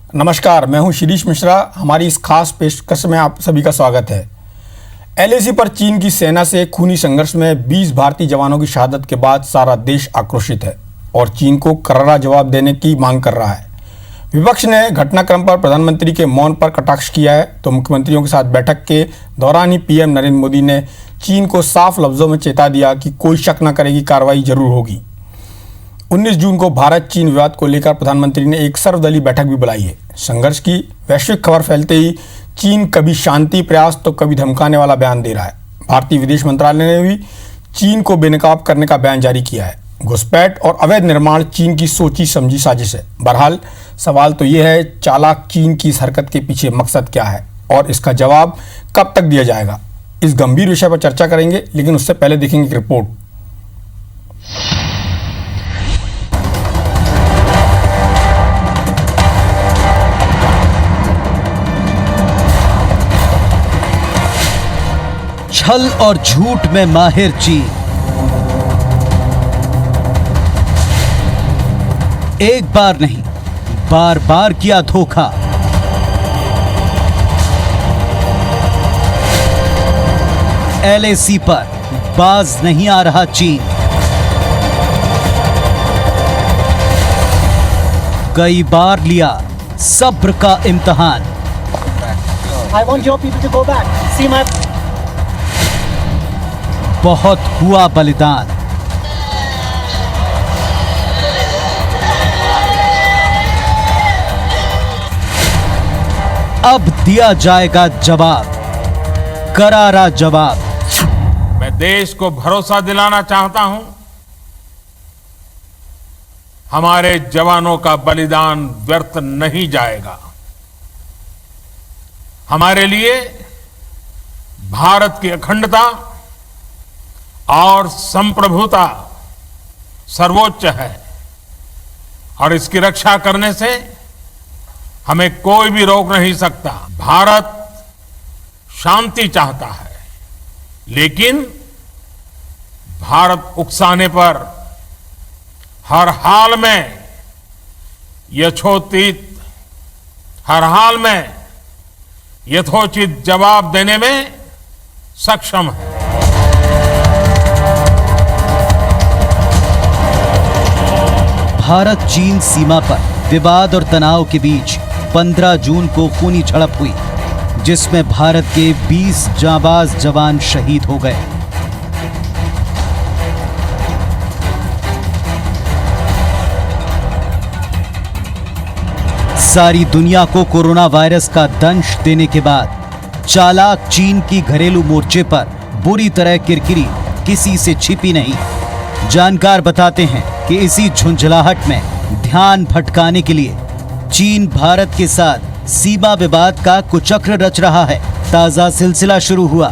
नमस्कार, मैं हूं शिरीष मिश्रा। हमारी इस खास पेशकश में आप सभी का स्वागत है। एलएसी पर चीन की सेना से खूनी संघर्ष में 20 भारतीय जवानों की शहादत के बाद सारा देश आक्रोशित है और चीन को करारा जवाब देने की मांग कर रहा है। विपक्ष ने घटनाक्रम पर प्रधानमंत्री के मौन पर कटाक्ष किया है तो मुख्यमंत्रियों के साथ बैठक के दौरान ही पीएम नरेंद्र मोदी ने चीन को साफ लफ्जों में चेता दिया कि कोई शक न करे कि कार्रवाई जरूर होगी। 19 जून को भारत चीन विवाद को लेकर प्रधानमंत्री ने एक सर्वदलीय बैठक भी बुलाई है। संघर्ष की वैश्विक खबर फैलते ही चीन कभी शांति प्रयास तो कभी धमकाने वाला बयान दे रहा है। भारतीय विदेश मंत्रालय ने भी चीन को बेनकाब करने का बयान जारी किया है। घुसपैठ और अवैध निर्माण चीन की सोची समझी साजिश है। बहरहाल सवाल तो ये है, चालाक चीन की इस हरकत के पीछे मकसद क्या है और इसका जवाब कब तक दिया जाएगा। इस गंभीर विषय पर चर्चा करेंगे, लेकिन उससे पहले देखेंगे एक रिपोर्ट। छल और झूठ में माहिर चीन। एक बार नहीं, बार बार किया धोखा। एलएसी पर बाज नहीं आ रहा चीन। कई बार लिया सब्र का इम्तिहान। I want your people to go back. See my बहुत हुआ बलिदान। अब दिया जाएगा जवाब, करारा जवाब। मैं देश को भरोसा दिलाना चाहता हूं, हमारे जवानों का बलिदान व्यर्थ नहीं जाएगा। हमारे लिए भारत की अखंडता और संप्रभुता सर्वोच्च है और इसकी रक्षा करने से हमें कोई भी रोक नहीं सकता। भारत शांति चाहता है, लेकिन भारत उकसाने पर हर हाल में यथोचित जवाब देने में सक्षम है। भारत चीन सीमा पर विवाद और तनाव के बीच 15 जून को खूनी झड़प हुई, जिसमें भारत के 20 जांबाज जवान शहीद हो गए। सारी दुनिया को कोरोना वायरस का दंश देने के बाद चालाक चीन की घरेलू मोर्चे पर बुरी तरह किरकिरी किसी से छिपी नहीं। जानकार बताते हैं कि इसी झुंझलाहट में ध्यान भटकाने के लिए चीन भारत के साथ सीमा विवाद का कुचक्र रच रहा है। ताजा सिलसिला शुरू हुआ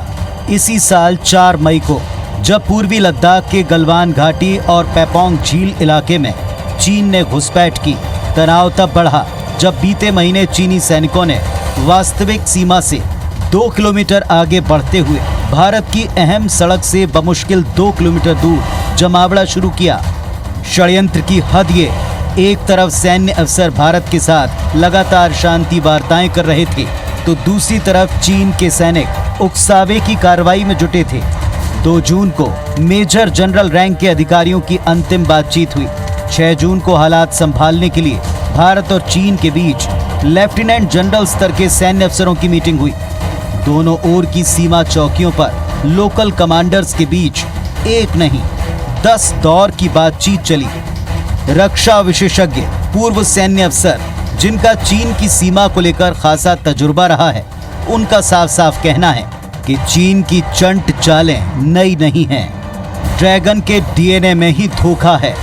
इसी साल 4 मई को, जब पूर्वी लद्दाख के गलवान घाटी और पैपोंग झील इलाके में चीन ने घुसपैठ की। तनाव तब बढ़ा जब बीते महीने चीनी सैनिकों ने वास्तविक सीमा से 2 किलोमीटर आगे बढ़ते हुए भारत की अहम सड़क से बमुश्किल 2 किलोमीटर दूर जमावड़ा शुरू किया। षड्यंत्र की हद ये, एक तरफ सैन्य अफसर भारत के साथ लगातार शांति वार्ताएं कर रहे थे तो दूसरी तरफ चीन के सैनिक उकसावे की कार्रवाई में जुटे थे। 2 जून को मेजर जनरल रैंक के अधिकारियों की अंतिम बातचीत हुई। 6 जून को हालात संभालने के लिए भारत और चीन के बीच लेफ्टिनेंट जनरल स्तर के सैन्य अफसरों की मीटिंग हुई। दोनों ओर की सीमा चौकियों पर लोकल कमांडर्स के बीच एक नहीं 10 दौर की बातचीत चली। रक्षा विशेषज्ञ, पूर्व सैन्य अफसर जिनका चीन की सीमा को लेकर खासा तजुर्बा रहा है, उनका साफ साफ कहना है कि चीन की चंट चालें नई नहीं हैं। ड्रैगन के डीएनए में ही धोखा है।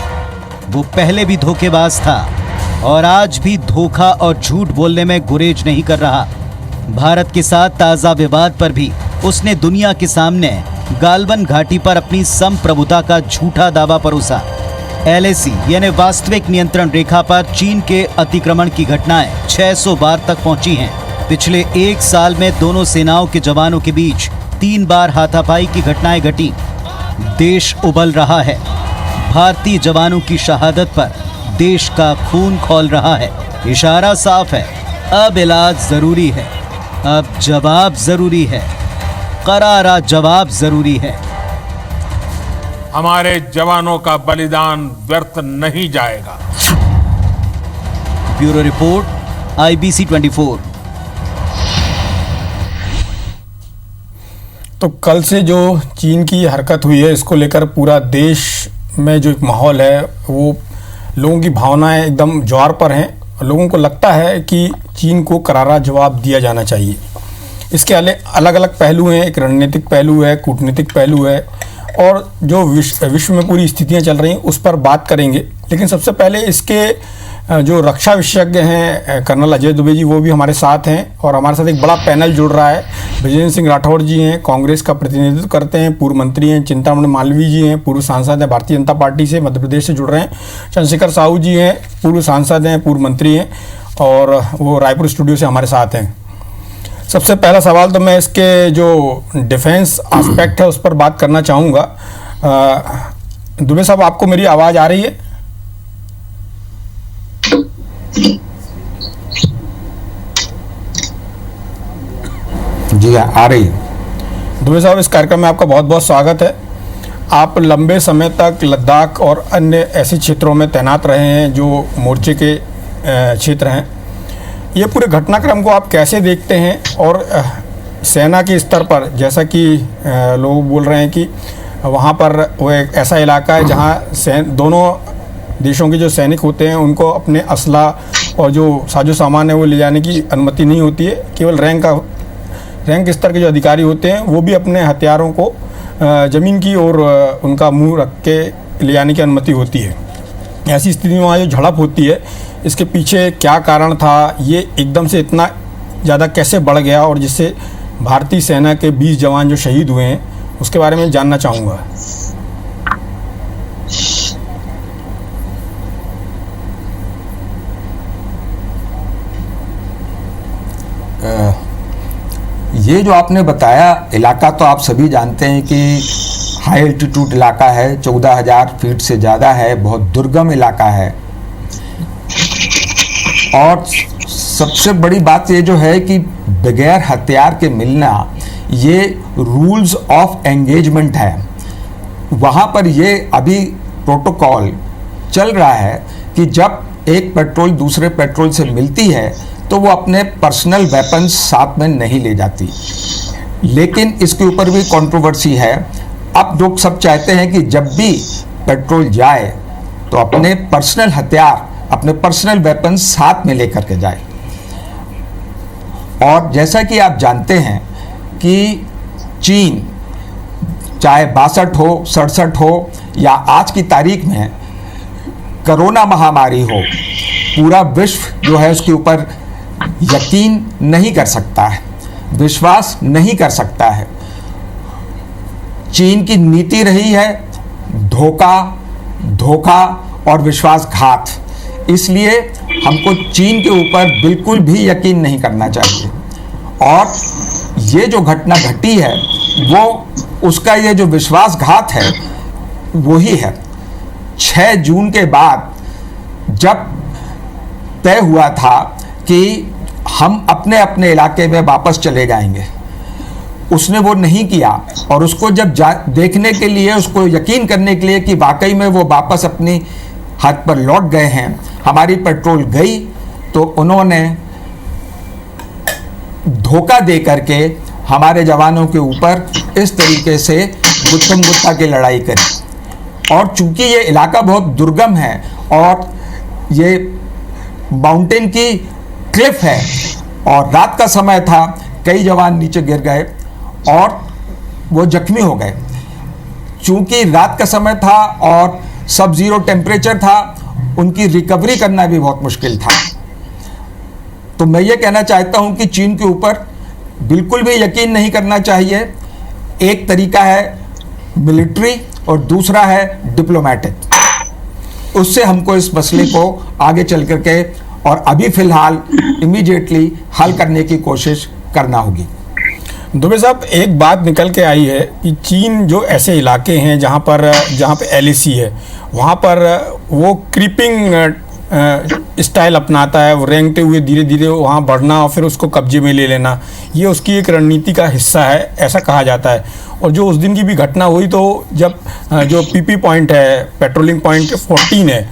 वो पहले भी धोखेबाज था और आज भी धोखा और झूठ बोलने में गुरेज नहीं कर रहा। भारत के साथ ताजा विवाद पर भी उसने दुनिया के सामने गालवन घाटी पर अपनी संप्रभुता का झूठा दावा परोसा। एलएसी यानी वास्तविक नियंत्रण रेखा पर चीन के अतिक्रमण की घटनाएं 600 बार तक पहुंची हैं। पिछले 1 साल में दोनों सेनाओं के जवानों के बीच 3 बार हाथापाई की घटनाएं घटी। देश उबल रहा है। भारतीय जवानों की शहादत पर देश का खून खौल रहा है। इशारा साफ है, अब इलाज जरूरी है, अब जवाब जरूरी है, करारा जवाब जरूरी है। हमारे जवानों का बलिदान व्यर्थ नहीं जाएगा। Bureau report, IBC 24। तो कल से जो चीन की हरकत हुई है, इसको लेकर पूरा देश में जो एक माहौल है, वो लोगों की भावनाएं एकदम ज्वार पर हैं। लोगों को लगता है कि चीन को करारा जवाब दिया जाना चाहिए। इसके अलग अलग पहलू हैं, एक रणनीतिक पहलू है, कूटनीतिक पहलू है, और जो विश्व में पूरी स्थितियां चल रही हैं उस पर बात करेंगे। लेकिन सबसे पहले इसके जो रक्षा विशेषज्ञ हैं कर्नल अजय दुबे जी, वो भी हमारे साथ हैं, और हमारे साथ एक बड़ा पैनल जुड़ रहा है। ब्रजेंद्र सिंह राठौड़ जी हैं, कांग्रेस का प्रतिनिधित्व करते हैं, पूर्व मंत्री हैं। चिंतामणि मालवीय जी हैं, पूर्व सांसद हैं, भारतीय जनता पार्टी से मध्य प्रदेश से जुड़ रहे हैं। चंद्रशेखर साहू जी हैं, पूर्व सांसद हैं, पूर्व मंत्री हैं, और वो रायपुर स्टूडियो से हमारे साथ हैं। सबसे पहला सवाल तो मैं इसके जो डिफेंस एस्पेक्ट है उस पर बात करना चाहूँगा। दुबे साहब, आपको मेरी आवाज़ आ रही है? जी आ रही है। दुबे साहब, इस कार्यक्रम में आपका बहुत बहुत स्वागत है। आप लंबे समय तक लद्दाख और अन्य ऐसे क्षेत्रों में तैनात रहे हैं जो मोर्चे के क्षेत्र हैं। ये पूरे घटनाक्रम को आप कैसे देखते हैं? और सेना के स्तर पर, जैसा कि लोग बोल रहे हैं कि वहाँ पर वो एक ऐसा इलाका है जहाँ दोनों देशों के जो सैनिक होते हैं उनको अपने असला और जो साजो सामान है वो ले जाने की अनुमति नहीं होती है। केवल रैंक स्तर के जो अधिकारी होते हैं वो भी अपने हथियारों को ज़मीन की ओर उनका मुंह रख के ले जाने की अनुमति होती है। ऐसी स्थिति में वहाँ जो झड़प होती है, इसके पीछे क्या कारण था? ये एकदम से इतना ज़्यादा कैसे बढ़ गया, और जिससे भारतीय सेना के 20 जवान जो शहीद हुए हैं उसके बारे में जानना चाहूँगा। ये जो आपने बताया इलाका, तो आप सभी जानते हैं कि हाई एल्टीट्यूड इलाका है, 14,000 फीट से ज़्यादा है, बहुत दुर्गम इलाका है। और सबसे बड़ी बात ये जो है कि बगैर हथियार के मिलना, ये रूल्स ऑफ एंगेजमेंट है। वहाँ पर ये अभी प्रोटोकॉल चल रहा है कि जब एक पेट्रोल दूसरे पेट्रोल से मिलती है तो वो अपने पर्सनल वेपन्स साथ में नहीं ले जाती। लेकिन इसके ऊपर भी कंट्रोवर्सी है। अब लोग सब चाहते हैं कि जब भी पेट्रोल जाए तो अपने पर्सनल हथियार, अपने पर्सनल वेपन्स साथ में लेकर के जाए। और जैसा कि आप जानते हैं कि चीन, चाहे 62 हो, 67 हो, या आज की तारीख में कोरोना महामारी हो, पूरा विश्व जो है उसके ऊपर यकीन नहीं कर सकता है, विश्वास नहीं कर सकता है। चीन की नीति रही है धोखा और विश्वासघात। इसलिए हमको चीन के ऊपर बिल्कुल भी यकीन नहीं करना चाहिए। और ये जो घटना घटी है वो उसका ये जो विश्वासघात है वही है। 6 जून के बाद जब तय हुआ था कि हम अपने अपने इलाके में वापस चले जाएंगे, उसने वो नहीं किया। और उसको जब देखने के लिए, उसको यकीन करने के लिए कि वाकई में वो वापस अपनी हाथ पर लौट गए हैं, हमारी पेट्रोल गई, तो उन्होंने धोखा दे करके हमारे जवानों के ऊपर इस तरीके से गुत्थम गुत्था की लड़ाई करी। और चूंकि ये इलाका बहुत दुर्गम है और ये माउंटेन की क्लिफ है और रात का समय था, कई जवान नीचे गिर गए और वो जख्मी हो गए। चूंकि रात का समय था और सब जीरो टेम्परेचर था, उनकी रिकवरी करना भी बहुत मुश्किल था। तो मैं ये कहना चाहता हूं कि चीन के ऊपर बिल्कुल भी यकीन नहीं करना चाहिए। एक तरीका है मिलिट्री और दूसरा है डिप्लोमेटिक। उससे हमको इस मसले को आगे चल करके और अभी फिलहाल इमीडिएटली हल करने की कोशिश करना होगी। दुबे साहब, एक बात निकल के आई है कि चीन जो ऐसे इलाके हैं जहाँ पे LAC है, वहाँ पर वो क्रीपिंग स्टाइल अपनाता है, वो रेंगते हुए धीरे धीरे वहाँ बढ़ना और फिर उसको कब्जे में ले लेना, ये उसकी एक रणनीति का हिस्सा है, ऐसा कहा जाता है। और जो उस दिन की भी घटना हुई, तो जब जो पीपी पॉइंट है, पेट्रोलिंग पॉइंट 14 है,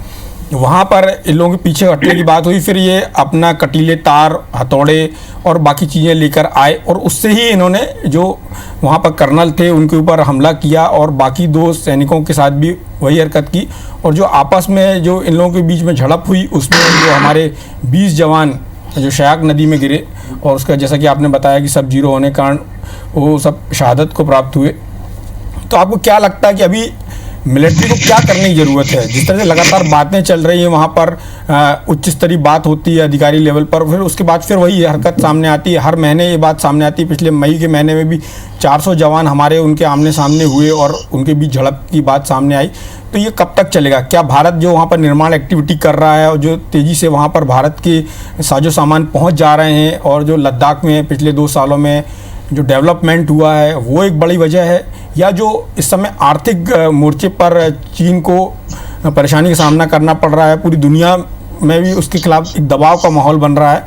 वहाँ पर इन लोगों के पीछे हटने की बात हुई, फिर ये अपना कटीले तार, हथौड़े और बाकी चीज़ें लेकर आए और उससे ही इन्होंने जो वहाँ पर कर्नल थे उनके ऊपर हमला किया और बाकी 2 सैनिकों के साथ भी वही हरकत की। और जो आपस में जो इन लोगों के बीच में झड़प हुई, उसमें जो हमारे 20 जवान जो शयाक नदी में गिरे और उसका जैसा कि आपने बताया कि सब जीरो होने के कारण वो सब शहादत को प्राप्त हुए। तो आपको क्या लगता है कि अभी मिलिट्री को क्या करने की ज़रूरत है? जिस तरह से लगातार बातें चल रही हैं, वहाँ पर उच्च स्तरीय बात होती है अधिकारी लेवल पर, फिर उसके बाद फिर वही हरकत सामने आती है, हर महीने ये बात सामने आती है। पिछले मई के महीने में भी 400 जवान हमारे उनके आमने सामने हुए और उनके बीच झड़प की बात सामने आई। तो ये कब तक चलेगा? क्या भारत जो वहाँ पर निर्माण एक्टिविटी कर रहा है और जो तेज़ी से वहाँ पर भारत के साजो सामान पहुँच जा रहे हैं और जो लद्दाख में पिछले 2 सालों में जो डेवलपमेंट हुआ है, वो एक बड़ी वजह है, या जो इस समय आर्थिक मोर्चे पर चीन को परेशानी का सामना करना पड़ रहा है, पूरी दुनिया में भी उसके खिलाफ एक दबाव का माहौल बन रहा है,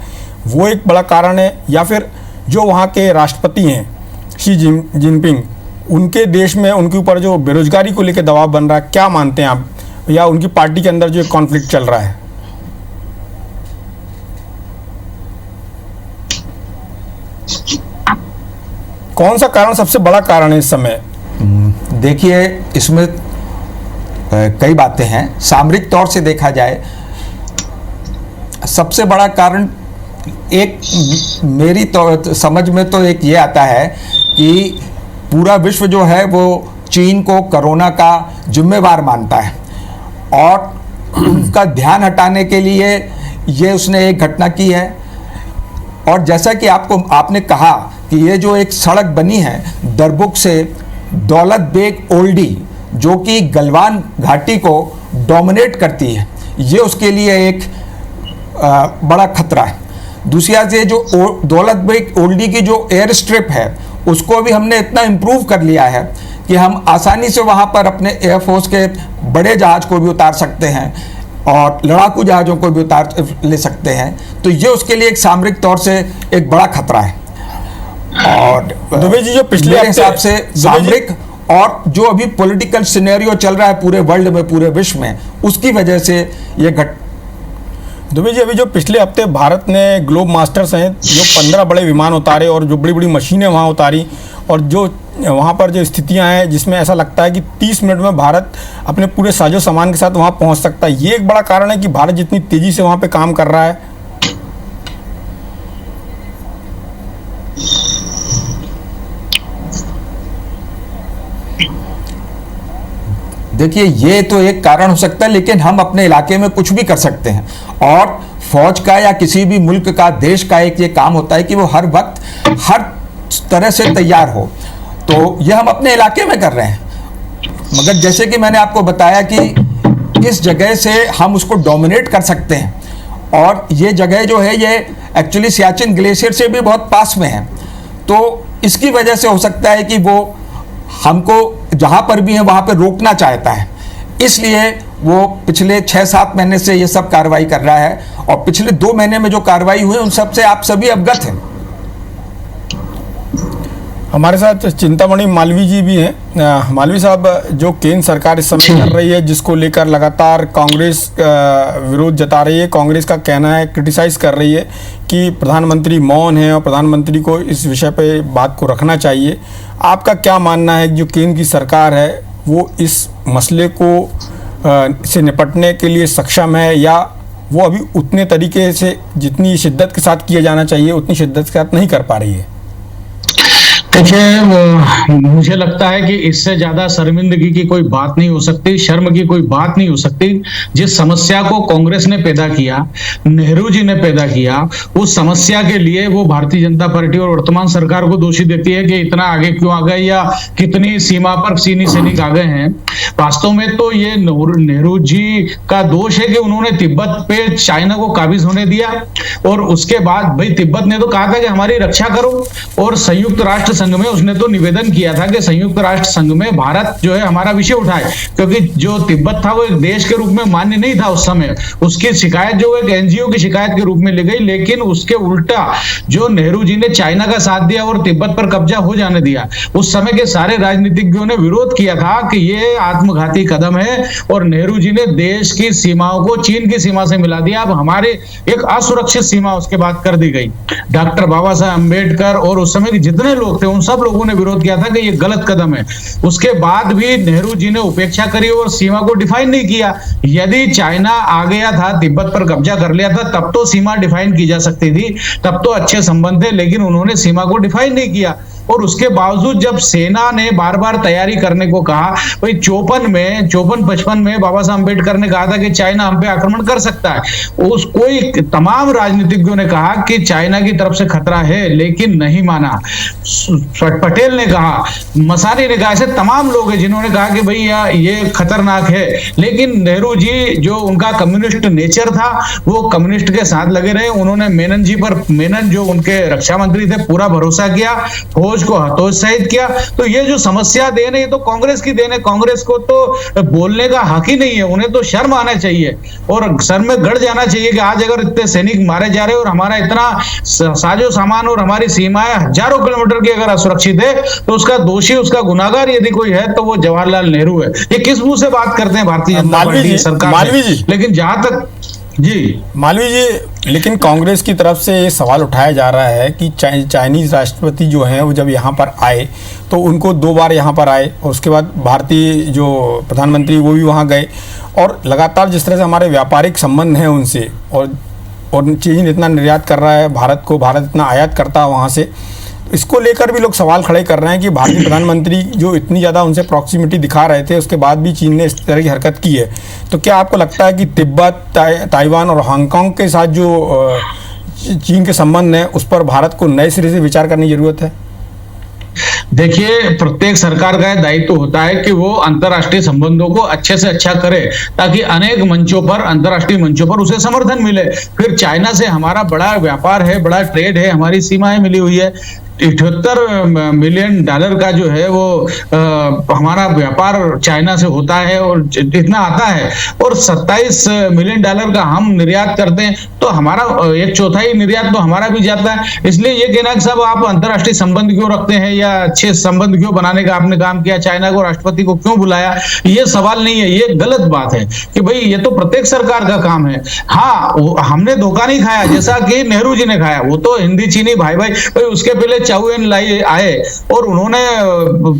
वो एक बड़ा कारण है? या फिर जो वहाँ के राष्ट्रपति हैं शी जिनपिंग, उनके देश में उनके ऊपर जो बेरोजगारी को लेकर दबाव बन रहा है, क्या मानते हैं आप? या उनकी पार्टी के अंदर जो एक कॉन्फ्लिक्ट चल रहा है? कौन सा कारण सबसे बड़ा कारण है इस समय? देखिए, इसमें कई बातें हैं। सामरिक तौर से देखा जाए, सबसे बड़ा कारण एक मेरी तो समझ में तो एक ये आता है कि पूरा विश्व जो है वो चीन को कोरोना का जिम्मेवार मानता है और उनका ध्यान हटाने के लिए ये उसने एक घटना की है। और जैसा कि आपने कहा कि ये जो एक सड़क बनी है दरबुक से दौलत बेग ओल्डी, जो कि गलवान घाटी को डोमिनेट करती है, ये उसके लिए एक बड़ा खतरा है। दूसरी बात, ये जो दौलत बेग ओल्डी की जो एयर स्ट्रिप है, उसको भी हमने इतना इम्प्रूव कर लिया है कि हम आसानी से वहाँ पर अपने एयरफोर्स के बड़े जहाज को भी उतार सकते हैं और लड़ाकू जहाज़ों को भी उतार ले सकते हैं। तो ये उसके लिए एक सामरिक तौर से एक बड़ा खतरा है। और दुबे जी, जो पिछले हिसाब से सामरिक और जो अभी पॉलिटिकल सिनेरियो चल रहा है पूरे वर्ल्ड में, पूरे विश्व में, उसकी वजह से ये दुबे जी, अभी जो पिछले हफ्ते भारत ने ग्लोब मास्टर्स हैं जो 15 बड़े विमान उतारे और जो बड़ी बड़ी मशीनें वहाँ उतारी, और जो वहाँ पर जो स्थितियाँ हैं जिसमें ऐसा लगता है कि 30 मिनट में भारत अपने पूरे साजो सामान के साथ वहाँ पहुँच सकता है, ये एक बड़ा कारण है कि भारत जितनी तेज़ी से वहाँ पे काम कर रहा है? देखिए, ये तो एक कारण हो सकता है, लेकिन हम अपने इलाके में कुछ भी कर सकते हैं। और फौज का या किसी भी मुल्क का, देश का एक ये काम होता है कि वो हर वक्त हर तरह से तैयार हो। तो ये हम अपने इलाके में कर रहे हैं, मगर जैसे कि मैंने आपको बताया कि इस जगह से हम उसको डोमिनेट कर सकते हैं। और ये जगह जो है ये एक्चुअली सियाचिन ग्लेशियर से भी बहुत पास में है, तो इसकी वजह से हो सकता है कि वो हमको जहाँ पर भी है वहाँ पर रोकना चाहता है। इसलिए वो पिछले 6-7 महीने से ये सब कार्रवाई कर रहा है, और पिछले 2 महीने में जो कार्रवाई हुई उन सब से आप सभी अवगत हैं। हमारे साथ चिंतामणि मालवीय जी भी हैं। मालवीय साहब, जो केंद्र सरकार इस समय कर रही है, जिसको लेकर लगातार कांग्रेस विरोध जता रही है, कांग्रेस का कहना है, क्रिटिसाइज कर रही है कि प्रधानमंत्री मौन है और प्रधानमंत्री को इस विषय पे बात को रखना चाहिए। आपका क्या मानना है कि जो केंद्र की सरकार है वो इस मसले को से निपटने के लिए सक्षम है, या वो अभी उतने तरीके से जितनी शिद्दत के साथ किया जाना चाहिए उतनी शिद्दत के साथ नहीं कर पा रही है? देखिए, मुझे लगता है कि इससे ज्यादा शर्मिंदगी की कोई बात नहीं हो सकती, शर्म की कोई बात नहीं हो सकती। जिस समस्या को कांग्रेस ने पैदा किया, नेहरू जी ने पैदा किया, उस समस्या के लिए वो भारतीय जनता पार्टी और वर्तमान सरकार को दोषी देती है कि इतना आगे क्यों आ गए या कितनी सीमा पर चीनी सैनिक आ गए हैं। वास्तव में तो ये नेहरू जी का दोष है कि उन्होंने तिब्बत पे चाइना को काबिज होने दिया, और उसके बाद भाई तिब्बत ने तो कहा था कि हमारी रक्षा करो, और संयुक्त राष्ट्र संघ में उसने तो निवेदन किया था कि संयुक्त राष्ट्र संघ में भारत जो है हमारा विषय उठाए, क्योंकि जो तिब्बत था वो एक देश के रूप में मान्य नहीं था उस समय। उसकी शिकायत जो एक एनजीओ की शिकायत के रूप में ली गई, लेकिन उसके उल्टा जो नेहरू जी ने चाइना का साथ दिया और तिब्बत पर कब्जा हो जाने दिया, उस समय के सारे राजनीतिज्ञों ने विरोध किया था कि ये आत्मघाती कदम है, और नेहरू जी ने देश की सीमाओं को चीन की सीमा से मिला दिया। अब हमारे एक असुरक्षित सीमा उसके बाद कर दी गई। डॉक्टर बाबा साहब अम्बेडकर और उस समय के जितने लोग थे उन सब लोगों ने विरोध किया था कि ये गलत कदम है। उसके बाद भी नेहरू जी ने उपेक्षा करी और सीमा को डिफाइन नहीं किया। यदि चाइना आ गया था, तिब्बत पर कब्जा कर लिया था, तब तो सीमा डिफाइन की जा सकती थी, तब तो अच्छे संबंध थे, लेकिन उन्होंने सीमा को डिफाइन नहीं किया। और उसके बावजूद जब सेना ने बार बार तैयारी करने को कहा, भाई 54-55 में बाबा साहब अम्बेडकर ने कहा था कि चाइना हम पे आक्रमण कर सकता है। कोई तमाम राजनीतिज्ञों ने कहा कि चाइना की तरफ से खतरा है, लेकिन नहीं माना। पटेल ने कहा, मसानी ने कहा, ऐसे तमाम लोग हैं जिन्होंने कहा कि भाई ये खतरनाक है, लेकिन नेहरू जी जो उनका कम्युनिस्ट नेचर था वो कम्युनिस्ट के साथ लगे रहे। उन्होंने मेनन जी पर, मेनन जो उनके रक्षा मंत्री थे, पूरा भरोसा किया, फौज को हतोत्साहित किया। तो ये जो समस्या देन है ये तो कांग्रेस की देन है। कांग्रेस को तो बोलने का हक ही नहीं है, उन्हें तो शर्म आना चाहिए और सर में गड़ जाना चाहिए कि आज अगर इतने सैनिक मारे जा रहे हैं और हमारा इतना साजो सामान और हमारी सीमाएं हजारों किलोमीटर की अगर असुरक्षित है, तो उसका दोषी, उसका गुनाहगार यदि कोई है तो वो जवाहरलाल नेहरू है। ये किस मुंह से बात करते हैं भारतीय जनता पार्टी सरकार? लेकिन जहां तक जी मालवीय जी, लेकिन कांग्रेस की तरफ से ये सवाल उठाया जा रहा है कि चाइनीज राष्ट्रपति जो हैं वो जब यहाँ पर आए तो उनको 2 बार यहाँ पर आए, और उसके बाद भारतीय जो प्रधानमंत्री वो भी वहाँ गए, और लगातार जिस तरह से हमारे व्यापारिक संबंध हैं उनसे, और चीन इतना निर्यात कर रहा है भारत को, भारत इतना आयात करता है वहाँ से, इसको लेकर भी लोग सवाल खड़े कर रहे हैं कि भारतीय प्रधानमंत्री जो इतनी ज़्यादा उनसे प्रॉक्सिमिटी दिखा रहे थे, उसके बाद भी चीन ने इस तरह की हरकत की है। तो क्या आपको लगता है कि तिब्बत, ताइवान और हांगकांग के साथ जो चीन के संबंध हैं उस पर भारत को नए सिरे से विचार करने की जरूरत है? देखिए, प्रत्येक सरकार का दायित्व होता है कि वो अंतर्राष्ट्रीय संबंधों को अच्छे से अच्छा करे, ताकि अनेक मंचों पर, अंतर्राष्ट्रीय मंचों पर उसे समर्थन मिले। फिर चाइना से हमारा बड़ा व्यापार है, बड़ा ट्रेड है, हमारी सीमाएं मिली हुई है। $78 मिलियन का जो है वो हमारा व्यापार चाइना से होता है और इतना आता है, और $27 मिलियन का हम निर्यात करते हैं, तो हमारा 1/4 निर्यात तो हमारा भी जाता है। इसलिए ये कहना कि साहब आप अंतर्राष्ट्रीय संबंध क्यों रखते हैं या अच्छे संबंध क्यों बनाने का आपने काम किया, चाइना को राष्ट्रपति को क्यों बुलाया, ये सवाल नहीं है, ये गलत बात है कि भाई ये तो प्रत्येक सरकार का काम है। हाँ, हमने धोखा नहीं खाया जैसा कि नेहरू जी ने खाया, वो तो हिंदी चीनी भाई भाई उसके पहले चाउएन लाई आए और उन्होंने,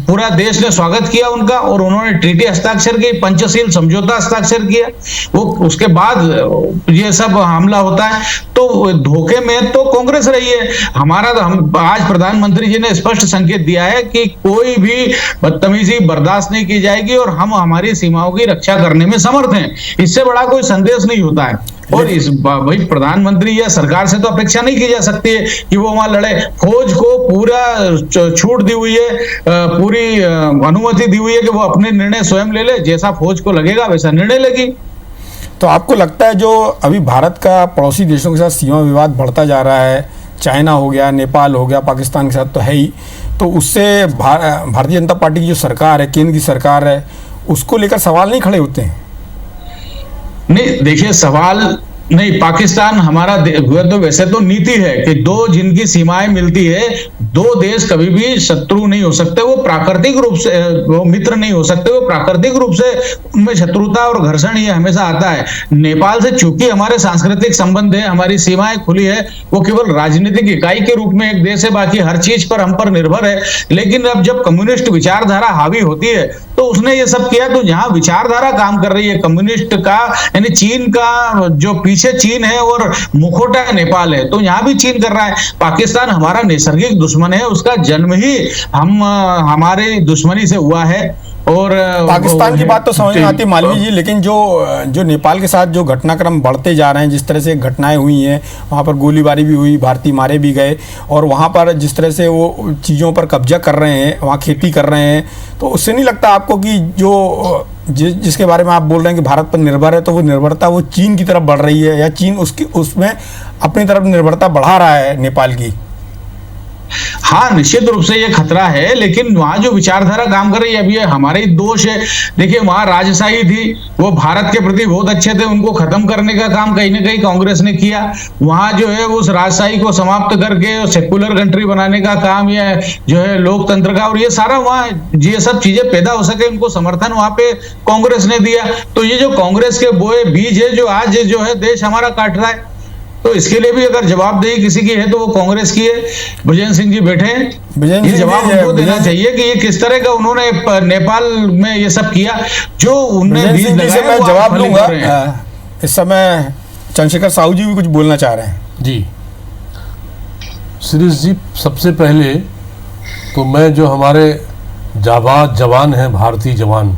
पूरा देश ने स्वागत किया उनका, और उन्होंने ट्रीटी हस्ताक्षर की, पंचशील समझौता हस्ताक्षर किया, वो उसके बाद ये सब हमला होता है। तो धोखे में तो कांग्रेस रही है। हमारा तो हम आज प्रधानमंत्री जी ने स्पष्ट संकेत दिया है कि कोई भी बदतमीजी बर्दाश्त नहीं की जाएगी और हम हमारी सीमाओं की रक्षा करने में समर्थ हैं। इससे बड़ा कोई संदेश नहीं होता है। और इस भाई प्रधानमंत्री या सरकार से तो अपेक्षा नहीं की जा सकती है कि वो वहां लड़े। फौज को पूरा छूट दी हुई है, पूरी अनुमति दी हुई है कि वो अपने निर्णय स्वयं ले ले, जैसा फौज को लगेगा वैसा निर्णय लेगी। तो आपको लगता है जो अभी भारत का पड़ोसी देशों के साथ सीमा विवाद बढ़ता जा रहा है, चाइना हो गया, नेपाल हो गया, पाकिस्तान के साथ तो है ही, तो उससे भारतीय जनता पार्टी की जो सरकार है, केंद्र की सरकार है, उसको लेकर सवाल नहीं खड़े होते हैं? नहीं, देखिए, सवाल नहीं, पाकिस्तान हमारा तो वैसे तो नीति है कि दो जिनकी सीमाएं मिलती है, दो देश कभी भी शत्रु नहीं हो सकते, वो प्राकृतिक रूप से वो मित्र नहीं हो सकते, वो प्राकृतिक रूप से उनमें शत्रुता और घर्षण ये हमेशा आता है। नेपाल से चूंकि हमारे सांस्कृतिक संबंध है, हमारी सीमाएं खुली है, वो केवल राजनीतिक इकाई के रूप में एक देश है, बाकी हर चीज पर हम पर निर्भर है। लेकिन अब जब कम्युनिस्ट विचारधारा हावी होती है तो उसने ये सब किया। तो जहां विचारधारा काम कर रही है कम्युनिस्ट का, यानी चीन का, जो पीछे चीन है और मुखौटा नेपाल है, तो यहाँ भी चीन कर रहा है। पाकिस्तान हमारा नैसर्गिक दुश्मन है, उसका जन्म ही हमारे दुश्मनी से हुआ है। और पाकिस्तान की बात तो समझ में आती मालवीय जी, लेकिन जो नेपाल के साथ जो घटनाक्रम बढ़ते जा रहे हैं, जिस तरह से घटनाएं हुई हैं, वहाँ पर गोलीबारी भी हुई, भारतीय मारे भी गए, और वहाँ पर जिस तरह से वो चीज़ों पर कब्जा कर रहे हैं, वहाँ खेती कर रहे हैं, तो उससे नहीं लगता आपको कि जो जिसके बारे में आप बोल रहे हैं कि भारत पर निर्भर है, तो वो निर्भरता वो चीन की तरफ बढ़ रही है या चीन उसमें अपनी तरफ निर्भरता बढ़ा रहा है नेपाल की? हाँ, निश्चित रूप से ये खतरा है, लेकिन वहां जो विचारधारा काम कर रही है, अभी ये हमारे ही दोष है। देखिए, वहां राजशाही थी, वो भारत के प्रति बहुत अच्छे थे, उनको खत्म करने का काम कहीं ना कहीं कांग्रेस ने किया। वहां जो है उस राजशाही को समाप्त करके सेक्युलर कंट्री बनाने का काम, या जो है लोकतंत्र का, और ये सारा वहां ये सब चीजें पैदा हो सके, उनको समर्थन वहां पे कांग्रेस ने दिया। तो ये जो कांग्रेस के बोए बीज है, जो आज जो है देश हमारा काट रहा है, तो इसके लिए भी अगर जवाबदेही किसी की है तो वो कांग्रेस की है। ब्रजेंद्र सिंह जी बैठे हैं, ये जवाब उनको देना चाहिए कि ये किस तरह का उन्होंने नेपाल में ये सब किया, जो उन्होंने बीज लगाए मैं वो जवाब फली दूंगा। कर रहे हैं। इस समय चंद्रशेखर साहू जी भी कुछ बोलना चाह रहे हैं। जी शिरीष जी, सबसे पहले तो मैं जो हमारे जाबाज जवान हैं, भारतीय जवान,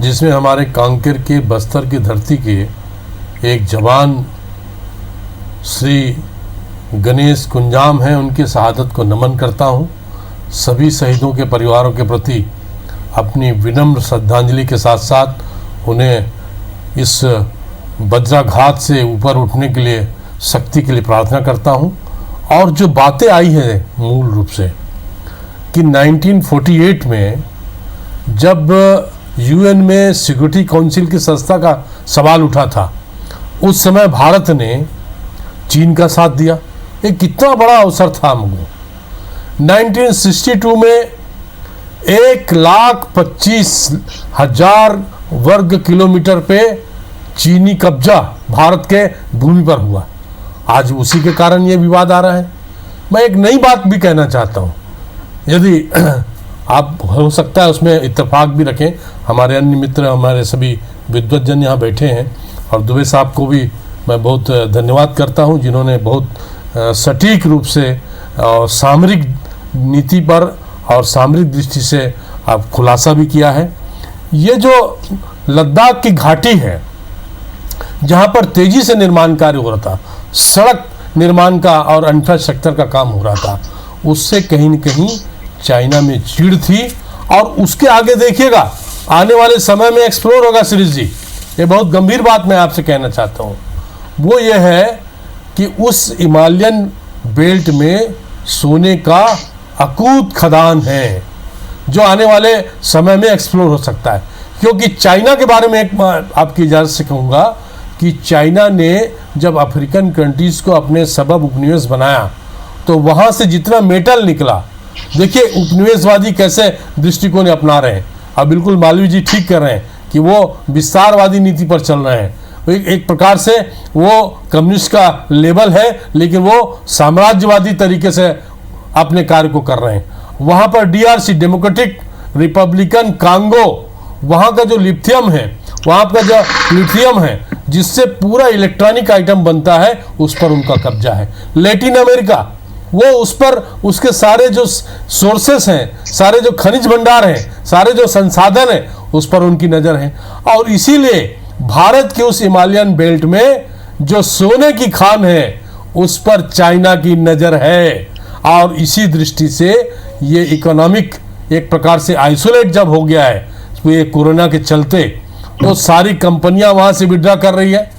जिसमें हमारे कांकेर के बस्तर की धरती के एक जवान श्री गणेश कुंजाम हैं, उनकी शहादत को नमन करता हूं। सभी शहीदों के परिवारों के प्रति अपनी विनम्र श्रद्धांजलि के साथ साथ उन्हें इस वज्राघात से ऊपर उठने के लिए, शक्ति के लिए प्रार्थना करता हूं। और जो बातें आई हैं मूल रूप से कि 1948 में जब यूएन में सिक्योरिटी काउंसिल की संस्था का सवाल उठा था, उस समय भारत ने चीन का साथ दिया। ये कितना बड़ा अवसर था हमको। 1962 में 1,25,000 वर्ग किलोमीटर पे चीनी कब्जा भारत के भूमि पर हुआ। आज उसी के कारण ये विवाद आ रहा है। मैं एक नई बात भी कहना चाहता हूँ, यदि आप हो सकता है उसमें इत्तेफाक भी रखें। हमारे अन्य मित्र, हमारे सभी विद्वज्जन यहाँ बैठे हैं, और दुबे साहब को भी मैं बहुत धन्यवाद करता हूं, जिन्होंने बहुत सटीक रूप से और सामरिक नीति पर और सामरिक दृष्टि से आप खुलासा भी किया है। ये जो लद्दाख की घाटी है, जहां पर तेजी से निर्माण कार्य हो रहा था, सड़क निर्माण का और इंफ्रास्ट्रक्चर का काम हो रहा था, उससे कहीं न कहीं चाइना में चीड़ थी। और उसके आगे देखिएगा, आने वाले समय में एक्सप्लोर होगा। शिरीष जी, ये बहुत गंभीर बात मैं आपसे कहना चाहता हूँ। वो ये है कि उस हिमालयन बेल्ट में सोने का अकूत खदान है, जो आने वाले समय में एक्सप्लोर हो सकता है। क्योंकि चाइना के बारे में एक आपकी इजाज़त से कहूँगा कि चाइना ने जब अफ्रीकन कंट्रीज़ को अपने सबब उपनिवेश बनाया, तो वहाँ से जितना मेटल निकला, देखिए उपनिवेशवादी कैसे दृष्टिकोण अपना रहे हैं। अब बिल्कुल मालवीय जी ठीक कर रहे हैं कि वो विस्तारवादी नीति पर चल रहे हैं। एक प्रकार से वो कम्युनिस्ट का लेबल है, लेकिन वो साम्राज्यवादी तरीके से अपने कार्य को कर रहे हैं। वहाँ पर DRC, डेमोक्रेटिक रिपब्लिकन कांगो, वहाँ का जो लिथियम है, वहाँ का जो लिथियम है, जिससे पूरा इलेक्ट्रॉनिक आइटम बनता है, उस पर उनका कब्जा है। लैटिन अमेरिका, वो उस पर, उसके सारे जो सोर्सेस हैं, सारे जो खनिज भंडार हैं, सारे जो संसाधन हैं, उस पर उनकी नज़र है। और इसीलिए भारत के उस हिमालयन बेल्ट में जो सोने की खान है, उस पर चाइना की नज़र है। और इसी दृष्टि से ये इकोनॉमिक एक प्रकार से आइसोलेट जब हो गया है, ये कोरोना के चलते, तो सारी कंपनियां वहां से विड्रा कर रही है।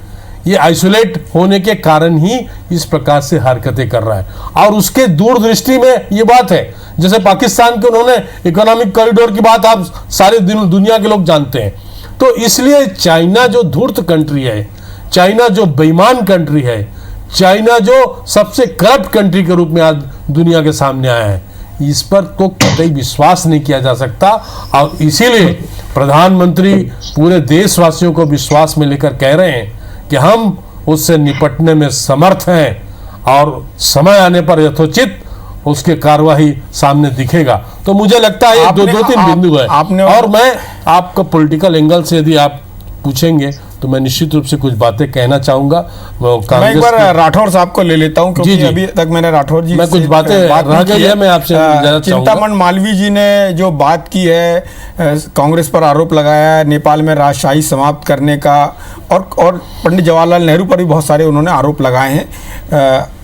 ये आइसोलेट होने के कारण ही इस प्रकार से हरकतें कर रहा है। और उसके दूरदृष्टि में ये बात है, जैसे पाकिस्तान के उन्होंने इकोनॉमिक कॉरिडोर की बात आप सारे दुनिया के लोग जानते हैं। तो इसलिए चाइना जो धूर्त कंट्री है, चाइना जो बेईमान कंट्री है, चाइना जो सबसे करप्ट कंट्री के रूप में आज दुनिया के सामने आया है, इस पर तो कतई विश्वास नहीं किया जा सकता। और इसीलिए प्रधानमंत्री पूरे देशवासियों को विश्वास में लेकर कह रहे हैं कि हम उससे निपटने में समर्थ हैं, और समय आने पर यथोचित उसके कार्यवाही सामने दिखेगा। तो मुझे लगता है ये दो तीन बिंदु है। और मैं आपका पॉलिटिकल एंगल से यदि आप पूछेंगे तो मैं निश्चित रूप से कुछ बातें कहना चाहूंगा। मैं एक बार राठौर साहब को ले लेता हूं, क्योंकि अभी तक मैंने राठौर जी मैं कुछ बातें रह गई है, मैं आपसे चिंतामण मालवीय जी ने जो बात की है, कांग्रेस पर आरोप लगाया है नेपाल में राजशाही समाप्त करने का, और पंडित जवाहरलाल नेहरू पर भी बहुत सारे उन्होंने आरोप लगाए हैं।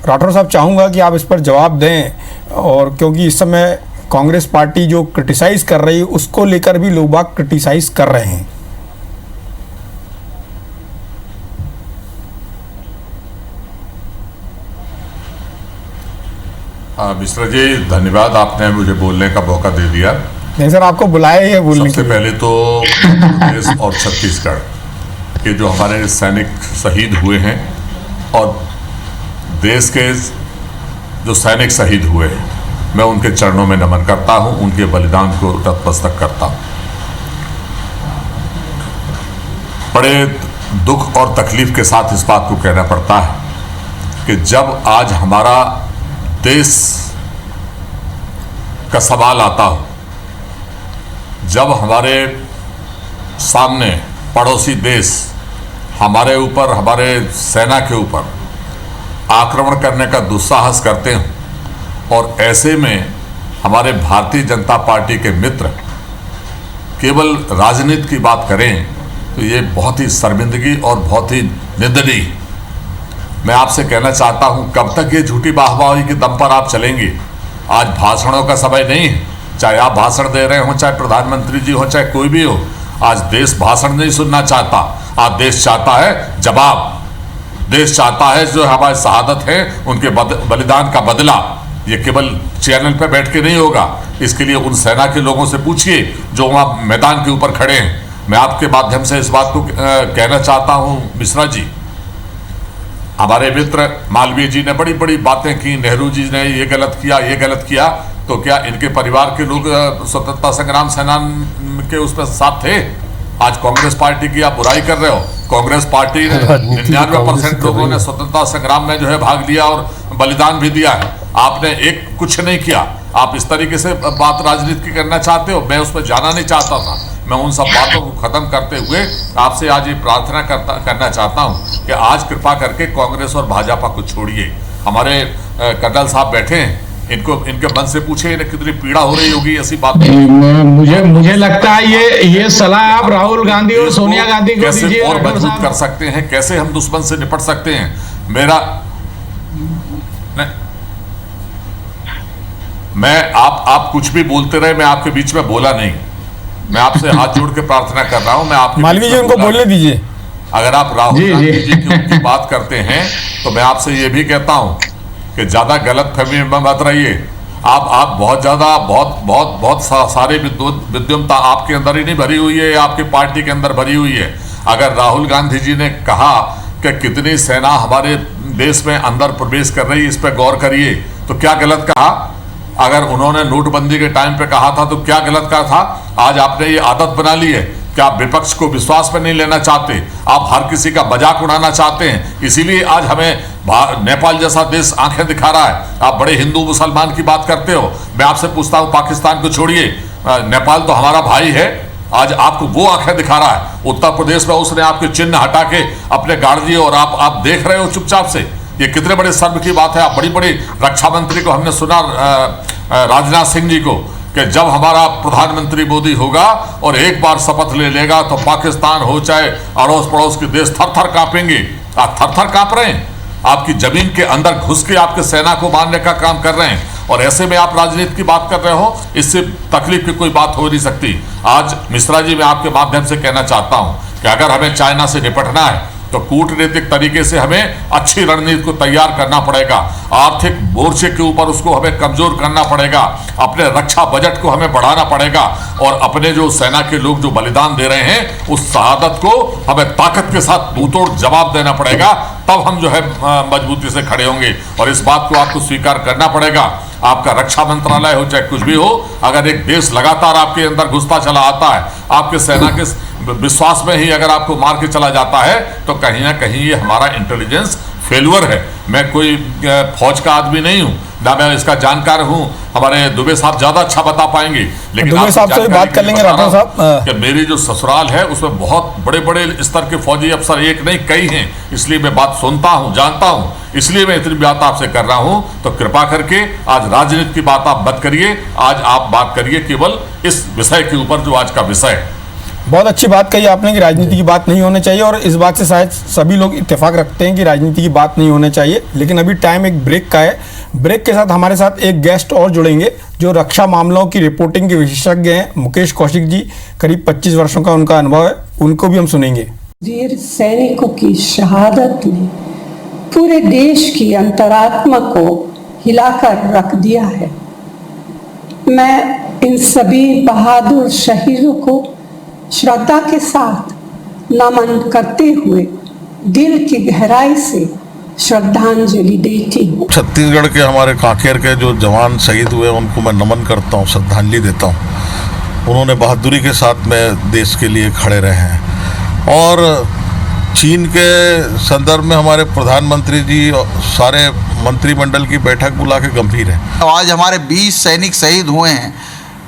राठौर साहब, चाहूँगा कि आप इस पर जवाब दें, और क्योंकि इस समय कांग्रेस पार्टी जो क्रिटिसाइज़ कर रही है, उसको लेकर भी लोग बाग क्रिटिसाइज़ कर रहे हैं। मिश्रा जी, धन्यवाद, आपने मुझे बोलने का मौका दे दिया। नहीं सर, आपको बुलाया ही है बोलने के सबसे लिए। पहले तो मध्य प्रदेश और छत्तीसगढ़ के जो हमारे सैनिक शहीद हुए हैं और देश के जो सैनिक शहीद हुए हैं, मैं उनके चरणों में नमन करता हूं, उनके बलिदान को नतमस्तक करता हूं। बड़े दुख और तकलीफ के साथ इस बात को कहना पड़ता है कि जब आज हमारा देश का सवाल आता हो, जब हमारे सामने पड़ोसी देश हमारे ऊपर, हमारे सेना के ऊपर आक्रमण करने का दुस्साहस करते हों और ऐसे में हमारे भारतीय जनता पार्टी के मित्र केवल राजनीति की बात करें तो ये बहुत ही शर्मिंदगी और बहुत ही निंदनीय। मैं आपसे कहना चाहता हूं, कब तक ये झूठी वाहवाही के दम पर आप चलेंगे? आज भाषणों का समय नहीं है, चाहे आप भाषण दे रहे हो, चाहे प्रधानमंत्री जी हो, चाहे कोई भी हो। आज देश भाषण नहीं सुनना चाहता, आज देश चाहता है जवाब। देश चाहता है जो हमारी शहादत है उनके बलिदान का बदला। ये केवल चैनल पे बैठ के नहीं होगा, इसके लिए उन सेना के लोगों से पूछिए जो वहाँ मैदान के ऊपर खड़े हैं। मैं आपके माध्यम से इस बात को कहना चाहता हूँ मिश्रा जी, हमारे मित्र मालवीय जी ने बड़ी बड़ी बातें की, नेहरू जी ने ये गलत किया, ये गलत किया, तो क्या इनके परिवार के लोग स्वतंत्रता संग्राम सेनानी के उसमें साथ थे? आज कांग्रेस पार्टी की आप बुराई कर रहे हो। कांग्रेस पार्टी ने 99% लोगों ने स्वतंत्रता संग्राम में जो है भाग लिया और बलिदान भी दिया है। आपने एक कुछ नहीं किया। आप इस तरीके से बात राजनीति की करना चाहते हो, मैं उसमें जाना नहीं चाहता था। मैं उन सब बातों को खत्म करते हुए आपसे आज ये प्रार्थना करना चाहता हूँ कि आज कृपा करके कांग्रेस और भाजपा को छोड़िए। हमारे कर्नल साहब बैठे हैं, इनको इनके मन से पूछे इन्हें कितनी पीड़ा हो रही होगी ऐसी बात। मुझे लगता है ये सलाह आप राहुल गांधी और सोनिया गांधी को कैसे दीजिए। और मजबूत कर सकते हैं, कैसे हम दुश्मन से निपट सकते हैं। मैं आप कुछ भी बोलते रहे, मैं आपके बीच में बोला नहीं। मैं आपसे हाथ जोड़ के प्रार्थना कर रहा हूं, मैं आपके मालवीय जी उनको बोलने दीजिए। अगर आप राहुल गांधी जी की उनकी बात करते हैं तो मैं आपसे ये भी कहता हूं कि ज्यादा गलत फहमी में मत रहिए। आप बहुत ज्यादा बहुत सारे विद्वता आपके अंदर ही नहीं भरी हुई है, आपकी पार्टी के अंदर भरी हुई है। अगर राहुल गांधी जी ने कहा कि कितनी सेना हमारे देश में अंदर प्रवेश कर रही है, इस पर गौर करिए, तो क्या गलत कहा? अगर उन्होंने नोटबंदी के टाइम पे कहा था तो क्या गलत कहा था? आज आपने ये आदत बना ली है कि आप विपक्ष को विश्वास में नहीं लेना चाहते, आप हर किसी का मजाक उड़ाना चाहते हैं। इसीलिए आज हमें नेपाल जैसा देश आंखें दिखा रहा है। आप बड़े हिंदू मुसलमान की बात करते हो। मैं आपसे पूछता हूँ, पाकिस्तान को छोड़िए, नेपाल तो हमारा भाई है, आज आपको वो आंखें दिखा रहा है। उत्तर प्रदेश में उसने आपके चिन्ह हटा के अपने गाड़ दिए और आप देख रहे हो चुपचाप से। ये कितने बड़े सर्व की बात है। आप बड़ी बड़ी रक्षा मंत्री को हमने सुना, राजनाथ सिंह जी को, कि जब हमारा प्रधानमंत्री मोदी होगा और एक बार शपथ ले लेगा तो पाकिस्तान हो चाहे अड़ोस पड़ोस के देश थर थर कांपेंगे। आप थर थर कांप रहे हैं, आपकी जमीन के अंदर घुस के आपके सेना को मारने का काम कर रहे हैं, और ऐसे में आप राजनीति की बात कर रहे हो। इससे तकलीफ की कोई बात हो नहीं सकती। आज मिश्रा जी, मैं आपके माध्यम से कहना चाहता हूं कि अगर हमें चाइना से निपटना है तो कूटनीतिक तरीके से हमें अच्छी रणनीति को तैयार करना पड़ेगा। आर्थिक मोर्चे के ऊपर उसको हमें कमजोर करना पड़ेगा, अपने रक्षा बजट को हमें बढ़ाना पड़ेगा, और अपने जो सेना के लोग जो बलिदान दे रहे हैं उस शहादत को हमें ताकत के साथ मुंहतोड़ जवाब देना पड़ेगा। तब हम जो है मजबूती से खड़े होंगे, और इस बात को आपको स्वीकार करना पड़ेगा। आपका रक्षा मंत्रालय हो चाहे कुछ भी हो, अगर एक देश लगातार आपके अंदर घुसता चला आता है, आपके सेना के विश्वास में ही अगर आपको मार के चला जाता है, तो कहीं ना कहीं ये हमारा इंटेलिजेंस फेल्यूर है। मैं कोई फौज का आदमी नहीं हूं, ना मैं इसका जानकार हूं। हमारे दुबे साहब ज्यादा अच्छा बता पाएंगे, लेकिन दुबे साहब से बात कर लेंगे। राठौर साहब, कि मेरी जो ससुराल है उसमें बहुत बड़े बड़े स्तर के फौजी अफसर, एक नहीं कई हैं, इसलिए मैं बात सुनता हूं, जानता हूं, इसलिए मैं इतनी बात आपसे कर रहा हूं। तो कृपा करके आज राजनीति की बात आप मत करिए, आज आप बात करिए केवल इस विषय के ऊपर जो आज का विषय है। बहुत अच्छी बात कही आपने कि राजनीति की बात नहीं होनी चाहिए, और इस बात से शायद सभी लोग इत्तेफाक रखते हैं कि राजनीति की बात नहीं होनी चाहिए। लेकिन अभी टाइम एक ब्रेक का है। ब्रेक के साथ हमारे साथ एक गेस्ट और जुड़ेंगे जो रक्षा मामलों की रिपोर्टिंग के विशेषज्ञ हैं, मुकेश कौशिक जी। करीब 25 वर्षों का उनका अनुभव है, उनको भी हम सुनेंगे। वीर सैनिकों की शहादत ने पूरे देश की अंतरात्मा को हिलाकर रख दिया है। मैं इन सभी बहादुर शहीदों को श्रद्धा के साथ नमन करते हुए दिल की गहराई से श्रद्धांजलि देती हूँ। छत्तीसगढ़ के हमारे कांकेर के जो जवान शहीद हुए उनको मैं नमन करता हूँ, श्रद्धांजलि देता हूँ। उन्होंने बहादुरी के साथ में देश के लिए खड़े रहे हैं। और चीन के संदर्भ में हमारे प्रधानमंत्री जी सारे मंत्रिमंडल की बैठक बुला के गंभीर है। आज हमारे 20 सैनिक शहीद हुए हैं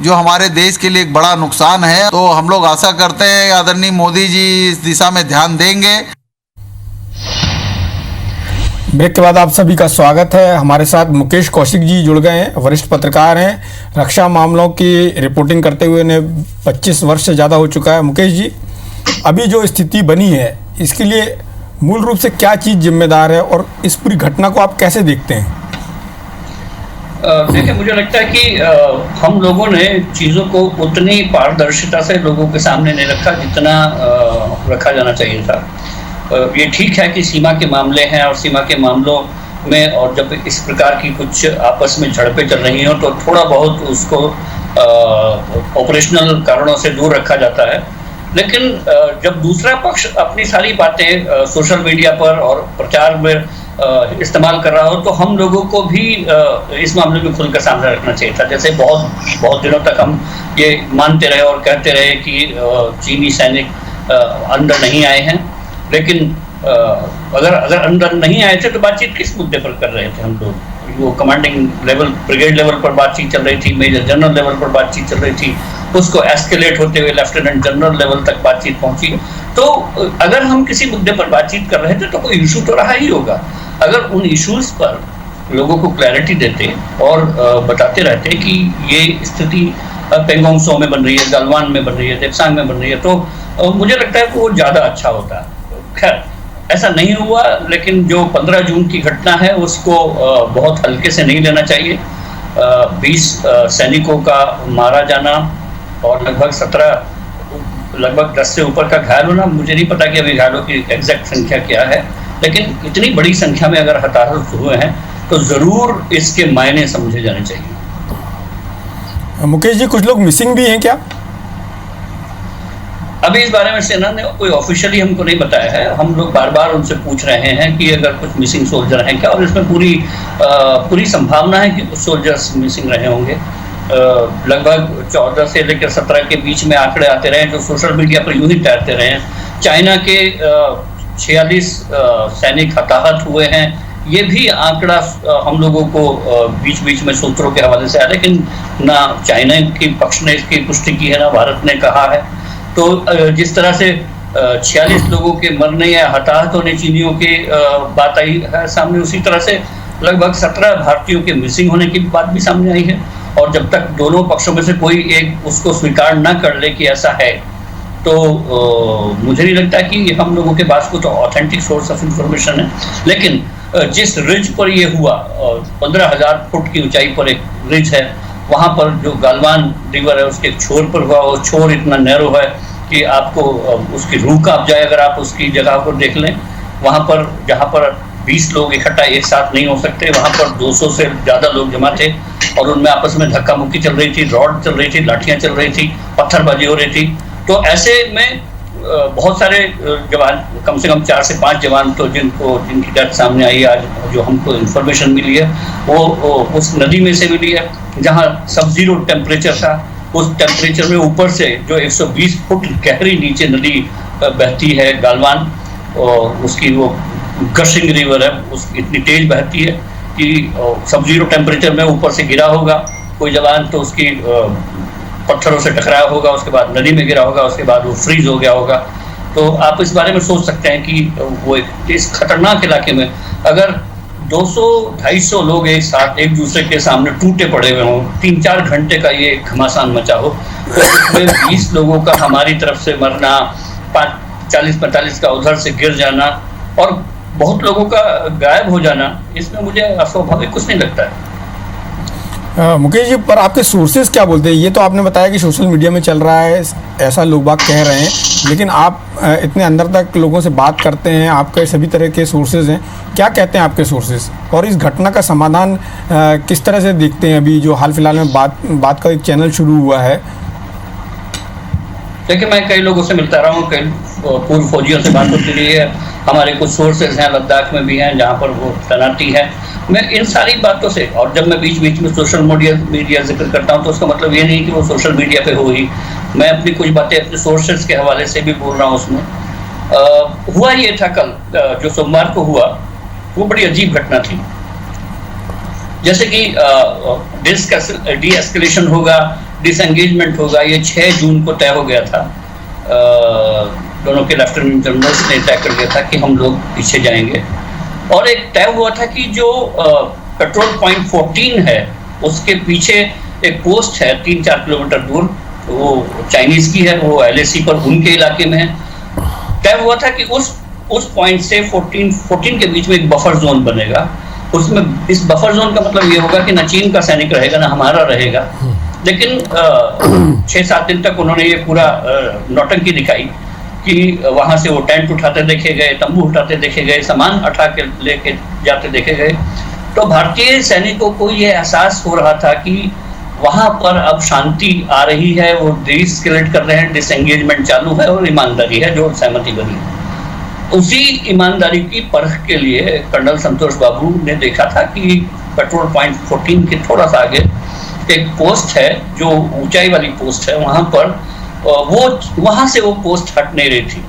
जो हमारे देश के लिए एक बड़ा नुकसान है। तो हम लोग आशा करते हैं आदरणीय मोदी जी इस दिशा में ध्यान देंगे। ब्रेक के बाद आप सभी का स्वागत है। हमारे साथ मुकेश कौशिक जी जुड़ गए हैं, वरिष्ठ पत्रकार हैं, रक्षा मामलों की रिपोर्टिंग करते हुए ने 25 वर्ष से ज़्यादा हो चुका है। मुकेश जी, अभी जो स्थिति बनी है इसके लिए मूल रूप से क्या चीज़ जिम्मेदार है और इस पूरी घटना को आप कैसे देखते हैं? देखिए, मुझे लगता है कि हम लोगों ने चीज़ों को उतनी पारदर्शिता से लोगों के सामने नहीं रखा जितना रखा जाना चाहिए था। ये ठीक है कि सीमा के मामले हैं और सीमा के मामलों में और जब इस प्रकार की कुछ आपस में झड़पें चल रही हों तो थोड़ा बहुत उसको ऑपरेशनल कारणों से दूर रखा जाता है। लेकिन जब दूसरा पक्ष अपनी सारी बातें सोशल मीडिया पर और प्रचार में इस्तेमाल कर रहा हो तो हम लोगों को भी इस मामले में खुलकर सामने रखना चाहिए था। जैसे बहुत दिनों तक हम ये मानते रहे और कहते रहे कि चीनी सैनिक अंदर नहीं आए हैं, लेकिन अगर अंदर नहीं आए थे तो बातचीत किस मुद्दे पर कर रहे थे हम लोग? वो कमांडिंग लेवल, ब्रिगेड लेवल पर बातचीत चल रही थी, मेजर जनरल लेवल पर बातचीत चल रही थी, उसको एस्केलेट होते हुए लेफ्टिनेंट जनरल लेवल तक बातचीत पहुंची। तो अगर हम किसी मुद्दे पर बातचीत कर रहे थे तो कोई इशू तो रहा ही होगा। अगर उन इश्यूज पर लोगों को क्लैरिटी देते और बताते रहते कि ये स्थिति पेंगोंग त्सो में बन रही है, गलवान में बन रही है, देपसांग में बन रही है, तो मुझे लगता है कि वो ज़्यादा अच्छा होता। खैर, ऐसा नहीं हुआ, लेकिन जो 15 जून की घटना है उसको बहुत हल्के से नहीं लेना चाहिए। 20 सैनिकों का मारा जाना और लगभग 10 से ऊपर का घायल होना, मुझे नहीं पता कि अभी घायलों की एग्जैक्ट संख्या क्या है, लेकिन इतनी बड़ी संख्या में अगर हताहत हुए हैं तो ज़रूर इसके मायने समझे जाने चाहिए। मुकेश जी, कुछ लोग मिसिंग भी हैं क्या? अभी इस बारे में सेना ने कोई ऑफिशियली हमको नहीं बताया है। हम लोग बार बार उनसे पूछ रहे हैं कि अगर कुछ मिसिंग सोल्जर हैं क्या, और इसमें पूरी संभावना है कि कुछ सोल्जर्स मिसिंग रहे होंगे। लगभग 14 से लेकर 17 के बीच में आंकड़े आते रहे जो सोशल मीडिया पर यूं ही तैरते रहे हैं। चाइना के 46 सैनिक हताहत हुए हैं, ये भी आंकड़ा हम लोगों को बीच बीच में सूत्रों के हवाले से आया, लेकिन ना चाइना के पक्ष ने इसकी पुष्टि की है ना भारत ने कहा है। तो जिस तरह से 46 लोगों के मरने या हताहत होने चीनियों की बात आई है सामने, उसी तरह से लगभग 17 भारतीयों के मिसिंग होने की बात भी सामने आई है। और जब तक दोनों पक्षों में से कोई एक उसको स्वीकार न कर ले कि ऐसा है, तो मुझे नहीं लगता कि हम लोगों के पास कुछ ऑथेंटिक सोर्स ऑफ इंफॉर्मेशन है। लेकिन जिस रिज पर ये हुआ, 15,000 फुट की ऊंचाई पर एक रिज है, वहाँ पर जो गालवान रिवर है उसके छोर पर हुआ। वो छोर इतना नैरो है कि आपको उसकी रूह कांप जाए अगर आप उसकी जगह को देख लें। वहाँ पर जहाँ पर 20 लोग इकट्ठा एक साथ नहीं हो सकते, वहाँ पर 200 से ज़्यादा लोग जमा थे और उनमें आपस में धक्का मुक्की चल रही थी, रॉड चल रही थी, लाठियाँ चल रही थी, पत्थरबाजी हो रही थी। तो ऐसे में बहुत सारे जवान, कम से कम 4 से 5 जवान तो जिनकी डेथ सामने आई आज, जो हमको इन्फॉर्मेशन मिली है, वो उस नदी में से मिली है जहाँ सब जीरो टेम्परेचर था। उस टेम्परेचर में ऊपर से जो 120 फुट गहरी नीचे नदी बहती है गालवान, और उसकी वो गशिंग रिवर है, उस इतनी तेज बहती है कि सब जीरो टेम्परेचर में ऊपर से गिरा होगा कोई जवान, तो उसकी पत्थरों से टकराया होगा, उसके बाद नदी में गिरा होगा, उसके बाद वो फ्रीज हो गया होगा। तो आप इस बारे में सोच सकते हैं कि वो इस खतरनाक इलाके में अगर 200-250 लोग एक साथ एक दूसरे के सामने टूटे पड़े हुए हों, 3-4 घंटे का ये घमासान मचा हो, तो इसमें 20 लोगों का हमारी तरफ से मरना, 40-45 का उधर से गिर जाना और बहुत लोगों का गायब हो जाना, इसमें मुझे अस्वाभाविक कुछ नहीं लगता है। मुकेश जी, पर आपके सोर्सेज क्या बोलते हैं? ये तो आपने बताया कि सोशल मीडिया में चल रहा है, ऐसा लोग बाग कह रहे हैं, लेकिन आप इतने अंदर तक लोगों से बात करते हैं, आपके सभी तरह के सोर्सेज हैं, क्या कहते हैं आपके सोर्सेज? और इस घटना का समाधान किस तरह से देखते हैं? अभी जो हाल फिलहाल में बात का एक चैनल शुरू हुआ है। देखिए, मैं कई लोगों से मिलता रहा हूँ, कई पूर्व फौजियों से बात होती रही है, हमारे कुछ सोर्सेज हैं लद्दाख में भी हैं जहाँ पर वो तैनाती है। मैं इन सारी बातों से, और जब मैं बीच बीच में सोशल मीडिया जिक्र करता हूँ तो उसका मतलब ये नहीं कि वो सोशल मीडिया पे हो ही, मैं अपनी कुछ बातें अपने सोर्सेज के हवाले से भी बोल रहा हूँ उसमें। हुआ ये था कल जो सोमवार को हुआ, वो बड़ी अजीब घटना थी। जैसे कि डी-एस्केलेशन होगा, डिसएंगेजमेंट होगा, ये 6 जून को तय हो गया था। दोनों के लेफ्टिनेंट जनरल्स ने तय कर दिया था कि हम लोग पीछे जाएंगे, और एक तय हुआ था कि जो पेट्रोल पॉइंट 14 है उसके पीछे एक पोस्ट है 3-4 किलोमीटर दूर, वो चाइनीज की है, वो LAC पर उनके इलाके में है। तय हुआ था कि उस पॉइंट से 14 के बीच में एक बफर जोन बनेगा। उसमें इस बफर जोन का मतलब ये होगा कि ना चीन का सैनिक रहेगा ना हमारा रहेगा। लेकिन 6-7 दिन तक उन्होंने ये पूरा नौटंकी दिखाई कि वहां से वो टेंट उठाते देखे गए, तंबू उठाते देखे गए, सामान उठा के लेके जाते देखे गए। तो भारतीय सैनिकों को ये एहसास हो रहा था कि वहां पर अब शांति आ रही है, वो डीएस्केलेट कर रहे हैं, डिसएंगेजमेंट चालू है और ईमानदारी है जो सहमति बनी। उसी ईमानदारी की परख के लिए कर्नल संतोष बाबू ने देखा था कि पेट्रोल पॉइंट 14 के थोड़ा सा आगे एक पोस्ट है जो ऊंचाई वाली पोस्ट है, वहां पर वहां से वो पोस्ट हट नहीं रही थी।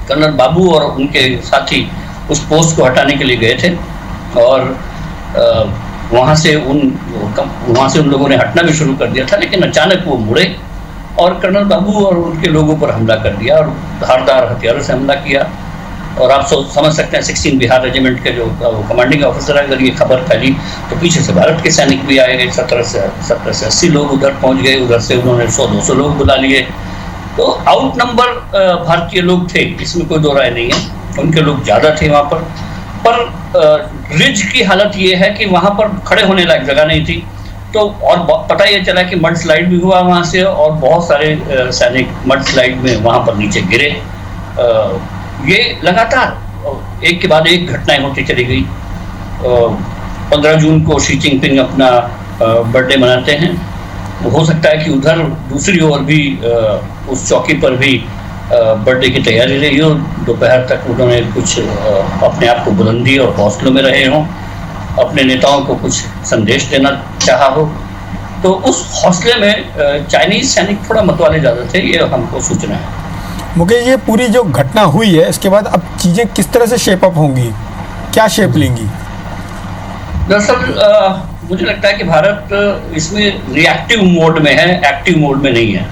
कर्नल बाबू और उनके साथी उस पोस्ट को हटाने के लिए गए थे, और वहां से उन लोगों ने हटना भी शुरू कर दिया था, लेकिन अचानक वो मुड़े और कर्नल बाबू और उनके लोगों पर हमला कर दिया और धारदार हथियारों से हमला किया। और आप समझ सकते हैं 16 बिहार रेजिमेंट के जो कमांडिंग ऑफिसर है, अगर ये खबर फैली तो पीछे से भारत के सैनिक भी आए गए, 17 से 80 लोग उधर पहुंच गए, उधर से उन्होंने 100-200 लोग बुला लिए। तो आउट नंबर भारतीय लोग थे, इसमें कोई दो राय नहीं है, उनके लोग ज़्यादा थे वहाँ पर रिज की हालत ये है कि वहाँ पर खड़े होने लायक जगह नहीं थी। तो और पता ये चला कि मड स्लाइड भी हुआ वहाँ से, और बहुत सारे सैनिक मड स्लाइड में वहाँ पर नीचे गिरे। ये लगातार एक के बाद एक घटनाएं होती चली गई। 15 जून को शी जिनपिंग अपना बर्थडे मनाते हैं, हो सकता है कि उधर दूसरी ओर भी उस चौकी पर भी बर्थडे की तैयारी रही हो, दोपहर तक उन्होंने कुछ अपने आप को बुलंदी और हौसलों में रहे हों, अपने नेताओं को कुछ संदेश देना चाहा हो। तो उस हौसले में चाइनीज सैनिक थोड़ा मतवाले ज़्यादा थे, ये हमको सूचना है। मुकेश, ये पूरी जो घटना हुई है इसके बाद अब चीज़ें किस तरह से शेप अप होंगी, क्या शेप लेंगी? दरअसल मुझे लगता है कि भारत इसमें रिएक्टिव मोड में है, एक्टिव मोड में नहीं है।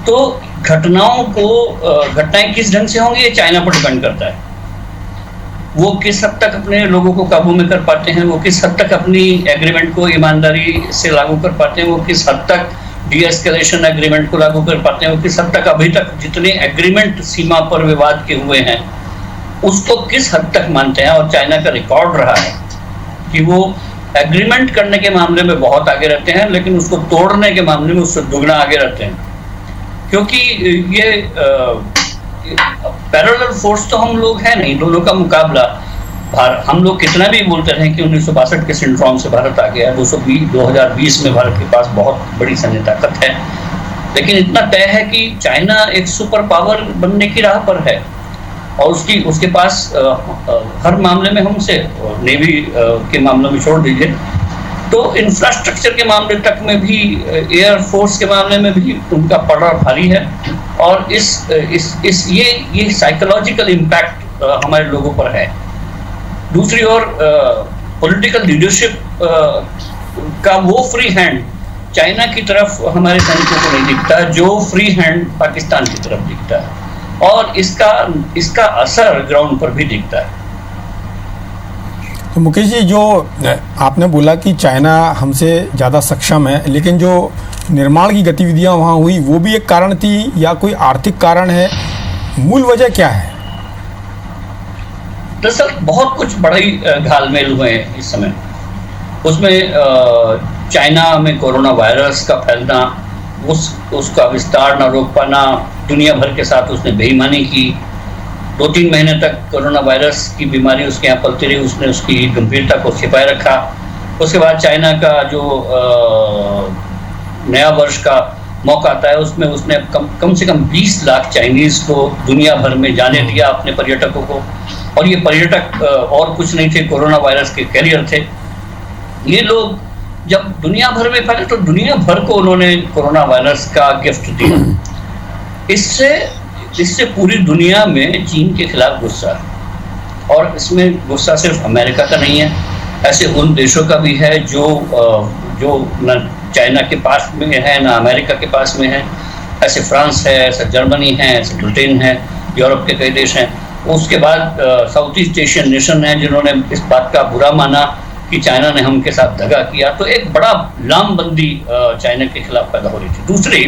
तो घटनाएं किस ढंग से होंगी ये चाइना पर डिपेंड करता है। वो किस हद तक अपने लोगों को काबू में कर पाते हैं, वो किस हद तक अपनी एग्रीमेंट को ईमानदारी से लागू कर पाते हैं, वो किस हद तक डी-एस्केलेशन एग्रीमेंट को लागू कर पाते हैं, वो किस हद तक अभी तक जितने एग्रीमेंट सीमा पर विवाद के हुए हैं उसको किस हद तक मानते हैं। और चाइना का रिकॉर्ड रहा है कि वो एग्रीमेंट करने के मामले में बहुत आगे रहते हैं, लेकिन उसको तोड़ने के मामले में उससे दुगना आगे रहते हैं, क्योंकि ये पैरेलल फोर्स तो हम लोग हैं नहीं, दोनों का मुकाबला। हम लोग कितना भी बोलते रहे कि 1962 के सिंड्रोम से भारत आ गया, 2020 में भारत के पास बहुत बड़ी सैन्य ताकत है, लेकिन इतना तय है कि चाइना एक सुपर पावर बनने की राह पर है, और उसके पास हर मामले में हमसे, नेवी के मामलों में छोड़ दीजिए, तो इंफ्रास्ट्रक्चर के मामले तक में भी, एयर फोर्स के मामले में भी उनका पड़ा भारी है। और ये साइकोलॉजिकल इम्पैक्ट हमारे लोगों पर है। दूसरी ओर पॉलिटिकल लीडरशिप का वो फ्री हैंड चाइना की तरफ हमारे सैनिकों को नहीं दिखता जो फ्री हैंड पाकिस्तान की तरफ दिखता है, और इसका असर ग्राउंड पर भी दिखता है। तो मुकेश जी, जो आपने बोला कि चाइना हमसे ज़्यादा सक्षम है, लेकिन जो निर्माण की गतिविधियां वहाँ हुई वो भी एक कारण थी या कोई आर्थिक कारण है? मूल वजह क्या है? दरअसल बहुत कुछ बड़े घालमेल हुए हैं इस समय। उसमें चाइना में कोरोना वायरस का फैलना, उसका विस्तार न रोक पाना, दुनिया भर के साथ उसने बेईमानी की। 2-3 महीने तक कोरोना वायरस की बीमारी उसके यहाँ पलती रही, उसने उसकी गंभीरता को छिपाए रखा। उसके बाद चाइना का जो नया वर्ष का मौका आता है, उसमें उसने कम से कम 20 लाख चाइनीज को दुनिया भर में जाने दिया, अपने पर्यटकों को। और ये पर्यटक और कुछ नहीं थे, कोरोना वायरस के कैरियर थे। ये लोग जब दुनिया भर में फैले तो दुनिया भर को उन्होंने कोरोना वायरस का गिफ्ट दिया। इससे पूरी दुनिया में चीन के खिलाफ गुस्सा है, और इसमें गुस्सा सिर्फ अमेरिका का नहीं है, ऐसे उन देशों का भी है जो न चाइना के पास में है ना अमेरिका के पास में है। ऐसे फ्रांस है, ऐसे जर्मनी है, ऐसे ब्रिटेन है, यूरोप के कई देश हैं। उसके बाद साउथ ईस्ट एशियन नेशन है जिन्होंने इस बात का बुरा माना कि चाइना ने हमके साथ दगा किया। तो एक बड़ा लामबंदी चाइना के खिलाफ पैदा हो रही थी। दूसरी,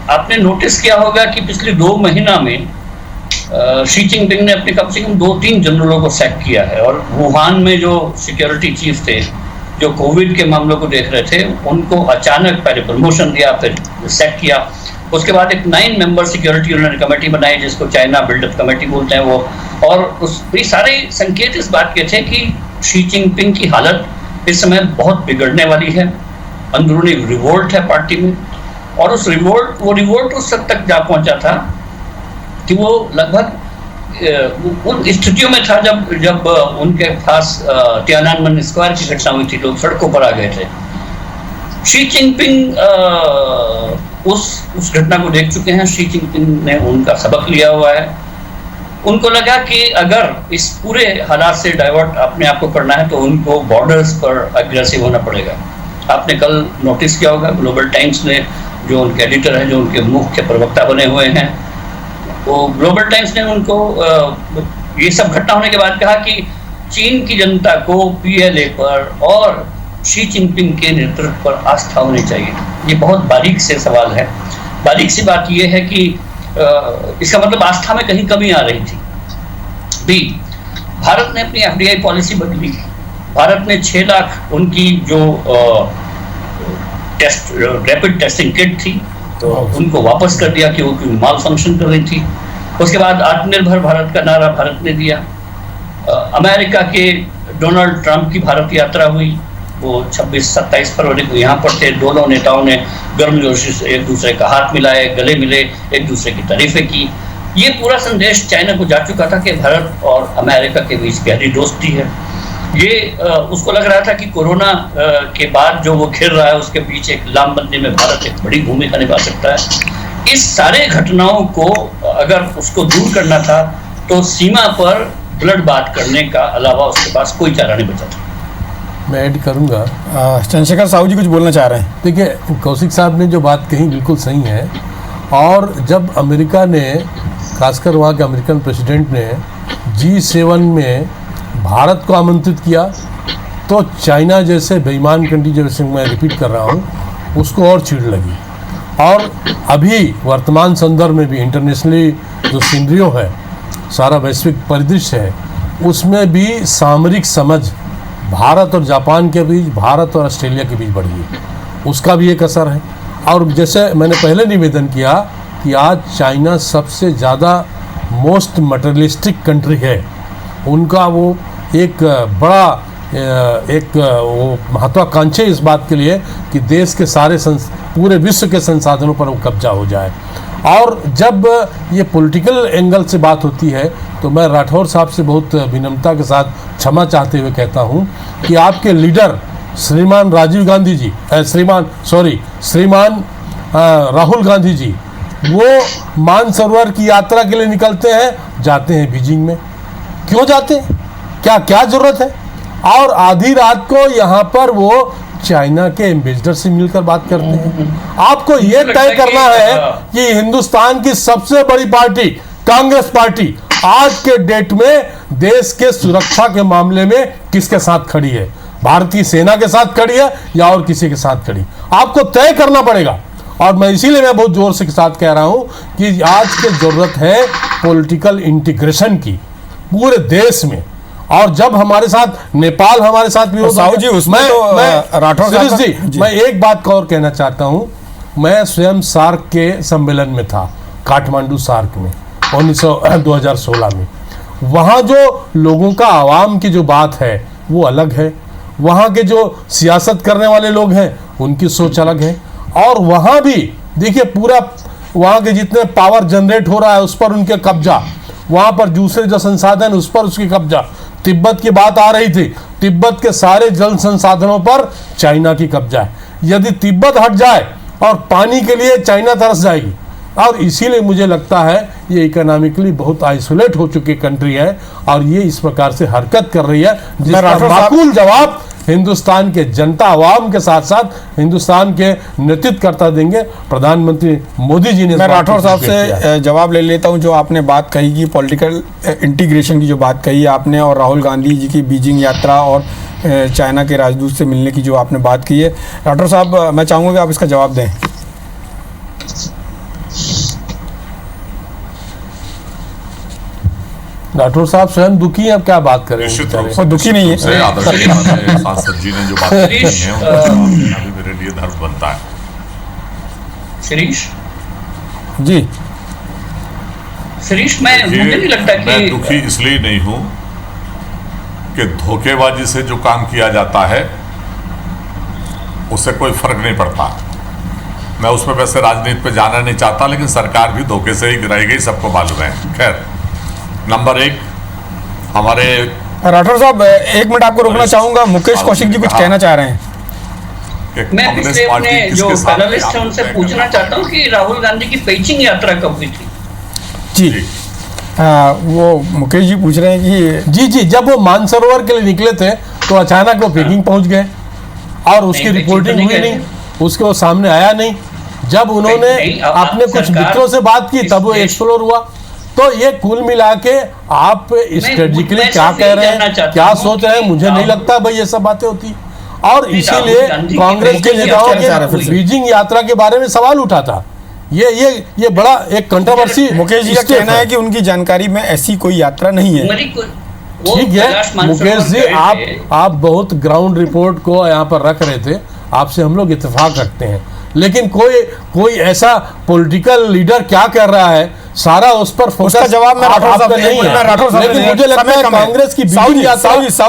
आपने नोटिस किया होगा कि पिछले 2 महीना में शी जिनपिंग ने अपने कम से कम 2-3 जनरलों को सैक किया है, और वुहान में जो सिक्योरिटी चीफ थे जो कोविड के मामलों को देख रहे थे, उनको अचानक पहले प्रमोशन दिया, फिर सैक किया। उसके बाद एक 9 मेंबर सिक्योरिटी उन्होंने कमेटी बनाई जिसको चाइना बिल्डअप कमेटी बोलते हैं वो। और ये सारे संकेत इस बात के थे कि शी जिनपिंग की हालत इस समय बहुत बिगड़ने वाली है, अंदरूनी रिवोल्ट है पार्टी में। और उस रिवोल्ट उस हद तक जा पहुंचा था कि वो लगभग उन स्थितियों में था जब उनके पास तियाननमेन स्क्वायर की घटना हुई थी, लोग सड़कों पर आ गए थे। शी जिनपिंग उस घटना को देख चुके हैं। शी जिनपिंग ने उनका सबक लिया हुआ है। उनको लगा कि अगर इस पूरे हालात से डाइवर्ट अपने आप को करना है तो उनको बॉर्डर्स पर अग्रेसिव होना पड़ेगा। आपने कल नोटिस किया होगा, ग्लोबल टाइम्स ने, जो उनके एडिटर हैं, जो उनके मुख्य प्रवक्ता बने हुए हैं, तो ग्लोबल टाइम्स ने उनको ये सब घटना होने के बाद कहा कि चीन की जनता को PLA पर और शी जिनपिंग के नेतृत्व पर आस्था होनी चाहिए। ये बहुत बारीक से सवाल है। बारीक सी बात ये है कि इसका मतलब आस्था में कहीं कमी आ रही थी। भी भारत ने अपनी FDI पॉलिसी बदली। भारत ने 6 लाख उनकी जो रैपिड टेस्टिंग किट थी तो उनको वापस कर दिया कि वो माल फंक्शन कर रही थी। उसके बाद आत्मनिर्भर भारत का नारा भारत ने दिया। अमेरिका के डोनाल्ड ट्रंप की भारत यात्रा हुई, वो 26-27 फरवरी को यहाँ पर थे। दोनों नेताओं ने गर्मजोशी से एक दूसरे का हाथ मिलाए, गले मिले, एक दूसरे की तारीफें की। ये पूरा संदेश चाइना को जा चुका था कि भारत और अमेरिका के बीच गहरी दोस्ती है। ये उसको लग रहा था कि कोरोना के बाद जो वो घिर रहा है उसके बीच एक लामबंदी में भारत एक बड़ी भूमिका निभा सकता है। इस सारे घटनाओं को अगर उसको दूर करना था तो सीमा पर ब्लड बात करने का अलावा उसके पास कोई चारा नहीं बचा था। मैं ऐड करूंगा, चंद्रशेखर साहू जी कुछ बोलना चाह रहे हैं। देखिए, कौशिक साहब ने जो बात कही बिल्कुल सही है। और जब अमेरिका ने, खासकर वहाँ के अमेरिकन प्रेसिडेंट ने G7 में भारत को आमंत्रित किया तो चाइना जैसे बेईमान कंट्री, जैसे मैं रिपीट कर रहा हूँ, उसको और चिढ़ लगी। और अभी वर्तमान संदर्भ में भी इंटरनेशनली जो सिनेरियो है, सारा वैश्विक परिदृश्य है, उसमें भी सामरिक समझ भारत और जापान के बीच, भारत और ऑस्ट्रेलिया के बीच बढ़ी है, उसका भी एक असर है। और जैसे मैंने पहले निवेदन किया कि आज चाइना सबसे ज़्यादा मोस्ट मटेरियलिस्टिक कंट्री है। उनका वो एक बड़ा वो महत्वाकांक्षी इस बात के लिए कि देश के सारे पूरे विश्व के संसाधनों पर वो कब्जा हो जाए। और जब ये पॉलिटिकल एंगल से बात होती है तो मैं राठौर साहब से बहुत विनम्रता के साथ क्षमा चाहते हुए कहता हूँ कि आपके लीडर श्रीमान राजीव गांधी जी, श्रीमान राहुल गांधी जी, वो मानसरोवर की यात्रा के लिए निकलते हैं, जाते हैं बीजिंग में। क्यों जाते हैं? क्या जरूरत है? और आधी रात को यहाँ पर वो चाइना के एम्बेसडर से मिलकर बात करते हैं। आपको ये तय करना है कि हिंदुस्तान की सबसे बड़ी पार्टी कांग्रेस पार्टी आज के डेट में देश के सुरक्षा के मामले में किसके साथ खड़ी है, भारतीय सेना के साथ खड़ी है या और किसी के साथ खड़ी, आपको तय करना पड़ेगा। और मैं इसीलिए मैं बहुत जोर से साथ कह रहा हूं कि आज की जरूरत है पॉलिटिकल इंटीग्रेशन की पूरे देश में। और जब हमारे साथ नेपाल हमारे साथ विरोध साहू जी, उसमें तो राठौर सुरेश साहब जी, मैं एक बात और कहना चाहता हूं। मैं स्वयं सार्क के सम्मेलन में था, काठमांडू सार्क में 2016 में। वहां जो लोगों का आवाम की जो बात है वो अलग है, वहां के जो सियासत करने वाले लोग हैं उनकी सोच अलग है। और वहां भी देखिए पूरा वहां के जितने पावर जनरेट हो रहा है उस पर उनके कब्जा, वहां पर दूसरे जो संसाधन उस पर उसकी कब्जा। तिब्बत की बात आ रही थी, तिब्बत के सारे जल संसाधनों पर चाइना की कब्जा है। यदि तिब्बत हट जाए और पानी के लिए चाइना तरस जाएगी। और इसीलिए मुझे लगता है ये इकोनॉमिकली बहुत आइसोलेट हो चुकी कंट्री है और ये इस प्रकार से हरकत कर रही है, जिसका माकूल जवाब हिंदुस्तान के जनता आवाम के साथ साथ हिंदुस्तान के नेतृत्वकर्ता देंगे। प्रधानमंत्री मोदी जी ने। मैं राठौर साहब से जवाब ले लेता हूं। जो आपने बात कही कि पॉलिटिकल इंटीग्रेशन की जो बात कही है आपने, और राहुल गांधी जी की बीजिंग यात्रा और चाइना के राजदूत से मिलने की जो आपने बात की है, राठौर साहब मैं चाहूँगा कि आप इसका जवाब दें। राठौर साहब स्वयं दुखी हैं, अब क्या बात करें? निश्चित रूप वो दुखी नहीं है। सांसद जी ने जो बात की है अभी मेरे लिए धर्म बनता है। शिरीष जी, शिरीष मुझे नहीं लगता कि मैं दुखी इसलिए नहीं हूं कि धोखेबाजी से जो काम किया जाता है उससे कोई फर्क नहीं पड़ता। मैं उसमें वैसे राजनीति पे जाना नहीं चाहता, लेकिन सरकार भी धोखे से ही गिराई गई, सबको मालूम है। खैर, नंबर एक, हमारे राठौर साहब एक मिनट आपको रोकना चाहूंगा। मुकेश कौशिक जी कुछ कहना चाह रहे हैं। मैं पिछले अपने जो पैनलिस्ट हैं उनसे पूछना चाहता हूं कि राहुल गांधी की पेइचिंग यात्रा कब हुई थी? जी, वो मुकेश जी पूछ रहे हैं कि जी, जब वो मानसरोवर के लिए निकले थे तो अचानक वो पेकिंग पहुंच गए और उसकी रिपोर्टिंग हुई नहीं, उसके वो सामने आया नहीं। जब उन्होंने अपने कुछ मित्रों से बात की तब वो एक्सप्लोर हुआ। तो ये कुल मिला के आप स्ट्रेटेजिकली क्या कह रहे हैं, क्या सोच रहे हैं, मुझे नहीं लगता भाई ये सब बातें होती। और इसीलिए कांग्रेस के नेताओं के बीजिंग यात्रा के बारे में सवाल उठा था। ये बड़ा एक कंट्रोवर्सी। मुकेश जी का कहना है कि उनकी जानकारी में ऐसी कोई यात्रा नहीं है। ठीक है मुकेश जी, आप बहुत ग्राउंड रिपोर्ट को यहाँ पर रख रहे थे, आपसे हम लोग इत्तेफाक रखते हैं। लेकिन कोई ऐसा पॉलिटिकल लीडर क्या कर रहा है सारा उस पर फोकस। उसका जवाब मैं राठौर साहब नहीं है, लेकिन मुझे लगता है कांग्रेस की बीजिंग यात्रा हमेशा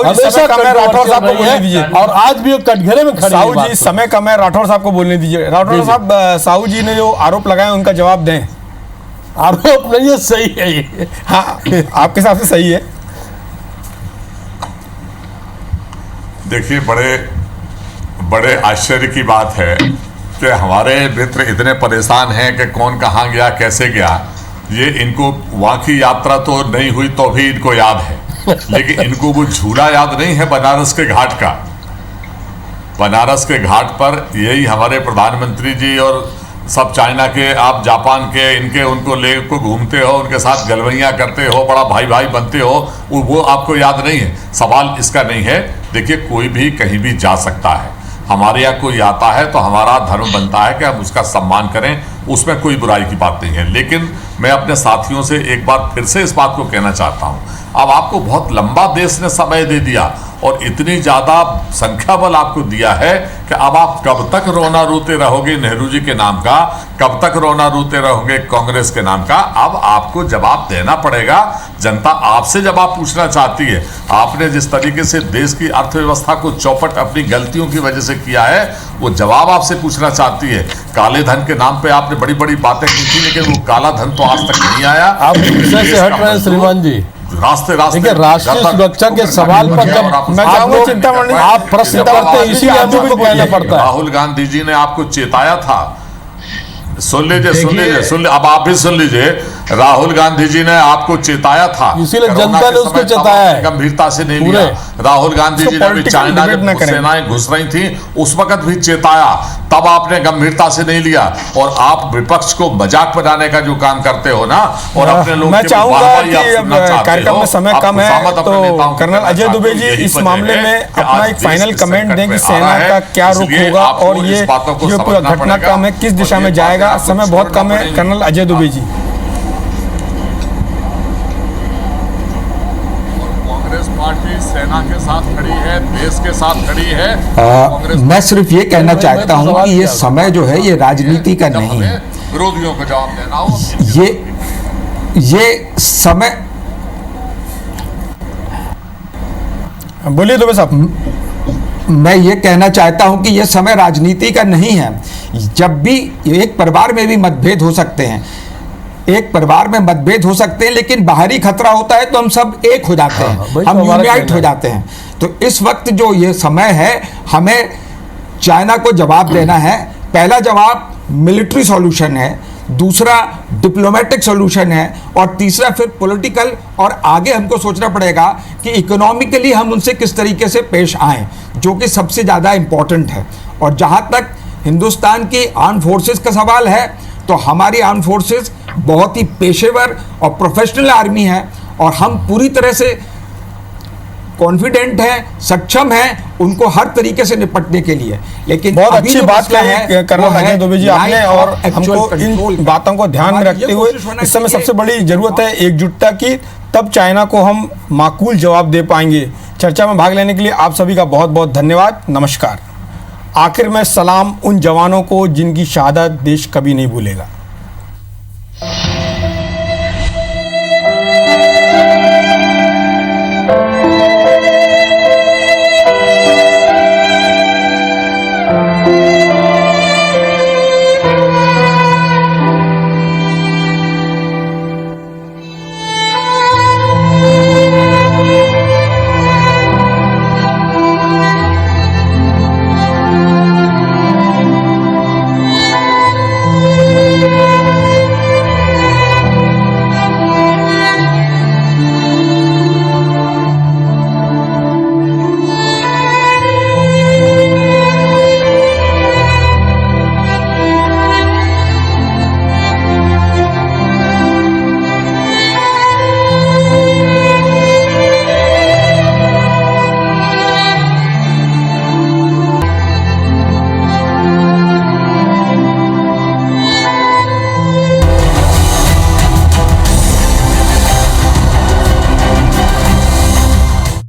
राठौर साहब को बोलने दीजिए। और आज भी वो कटघरे में खड़े हैं। साहू जी, समय कम है, राठौर साहब को बोलने दीजिए। राठौर साहब, साहू जी ने जो आरोप लगाए उनका जवाब दें। आरोप नहीं है, सही है ये। हाँ, आपके हिसाब से सही है। देखिए, बड़े आश्चर्य की बात है कि हमारे मित्र इतने परेशान हैं कि कौन कहाँ गया, कैसे गया। ये इनको वहाँ की यात्रा तो नहीं हुई तो भी इनको याद है, लेकिन इनको वो झूला याद नहीं है बनारस के घाट का। बनारस के घाट पर यही हमारे प्रधानमंत्री जी और सब चाइना के, आप जापान के, इनके उनको ले को घूमते हो, उनके साथ गलवैयाँ करते हो, बड़ा भाई भाई बनते हो, वो आपको याद नहीं है। सवाल इसका नहीं है। देखिए, कोई भी कहीं भी जा सकता है। हमारे यहाँ कोई आता है तो हमारा धर्म बनता है कि हम उसका सम्मान करें, उसमें कोई बुराई की बात नहीं है। लेकिन मैं अपने साथियों से एक बार फिर से इस बात को कहना चाहता हूँ, अब आपको बहुत लंबा देश ने समय दे दिया और इतनी ज़्यादा संख्या बल आपको दिया है कि अब आप कब तक रोना रोते रहोगे नेहरू जी के नाम का, कब तक रोना रोते रहोगे कांग्रेस के नाम का। अब आपको जवाब देना पड़ेगा। जनता आपसे जवाब पूछना चाहती है। आपने जिस तरीके से देश की अर्थव्यवस्था को चौपट अपनी गलतियों की वजह से किया है, वो जवाब आपसे पूछना चाहती है। काले धन के नाम पे आपने बड़ी बड़ी बातें की थी, लेकिन वो काला धन तो आज तक नहीं आया। आप विषय से हट रहे हैं श्रीमान जी। रास्ते राष्ट्रीय सुरक्षा के सवाल पर जब आप प्रश्न करते हैं, इसीलिए आपको कहना पड़ता है। राहुल गांधी जी ने आपको चेताया था। सुन लीजिए, अब आप भी सुन लीजिए। राहुल गांधी जी ने आपको चेताया था, इसीलिए जनता ने उसको चेताया है, गंभीरता से नहीं लिया। राहुल गांधी जी ने भी चाइना जब सेनाएं घुस रही थी उस वक्त भी चेताया, तब आपने गंभीरता से नहीं लिया। और आप विपक्ष को मजाक बनाने का जो काम करते हो ना, और अपने लोग मैं चाहूंगा कि कार्यक्रम में समय कम है तो कर्नल अजय दुबे जी इस मामले में अपना एक फाइनल कमेंट दें कि सेना का क्या रुख होगा और ये जो पूरा घटनाक्रम है किस दिशा में जाएगा। समय बहुत कम है। कर्नल अजय दुबे जी। कांग्रेस पार्टी सेना के साथ खड़ी है, देश के साथ खड़ी है। मैं सिर्फ ये कहना चाहता हूँ कि ये समय जो है ये राजनीति का नहीं है। विरोधियों को जवाब देना हो, ये समय, बोलिए दुबे साहब। मैं ये कहना चाहता हूं कि यह समय राजनीति का नहीं है। जब भी एक परिवार में भी मतभेद हो सकते हैं, एक परिवार में मतभेद हो सकते हैं, लेकिन बाहरी खतरा होता है तो हम सब एक हो जाते हैं, हम यूनाइट हो जाते हैं। तो इस वक्त जो ये समय है, हमें चाइना को जवाब देना है। पहला जवाब मिलिट्री सॉल्यूशन है, दूसरा डिप्लोमेटिक सॉल्यूशन है, और तीसरा फिर पॉलिटिकल, और आगे हमको सोचना पड़ेगा कि इकोनॉमिकली हम उनसे किस तरीके से पेश आएं, जो कि सबसे ज़्यादा इम्पॉर्टेंट है। और जहाँ तक हिंदुस्तान की आर्म फोर्सेस का सवाल है, तो हमारी आर्म फोर्सेस बहुत ही पेशेवर और प्रोफेशनल आर्मी है, और हम पूरी तरह से कॉन्फिडेंट हैं, सक्षम हैं उनको हर तरीके से निपटने के लिए। लेकिन बहुत अच्छी बात करना लगे दुबे जी आपने, और हमको इन बातों को ध्यान में रखते हुए इस समय सबसे बड़ी जरूरत है एकजुटता की, तब चाइना को हम माकूल जवाब दे पाएंगे। चर्चा में भाग लेने के लिए आप सभी का बहुत बहुत धन्यवाद। नमस्कार। आखिर में सलाम उन जवानों को जिनकी शहादत देश कभी नहीं भूलेगा।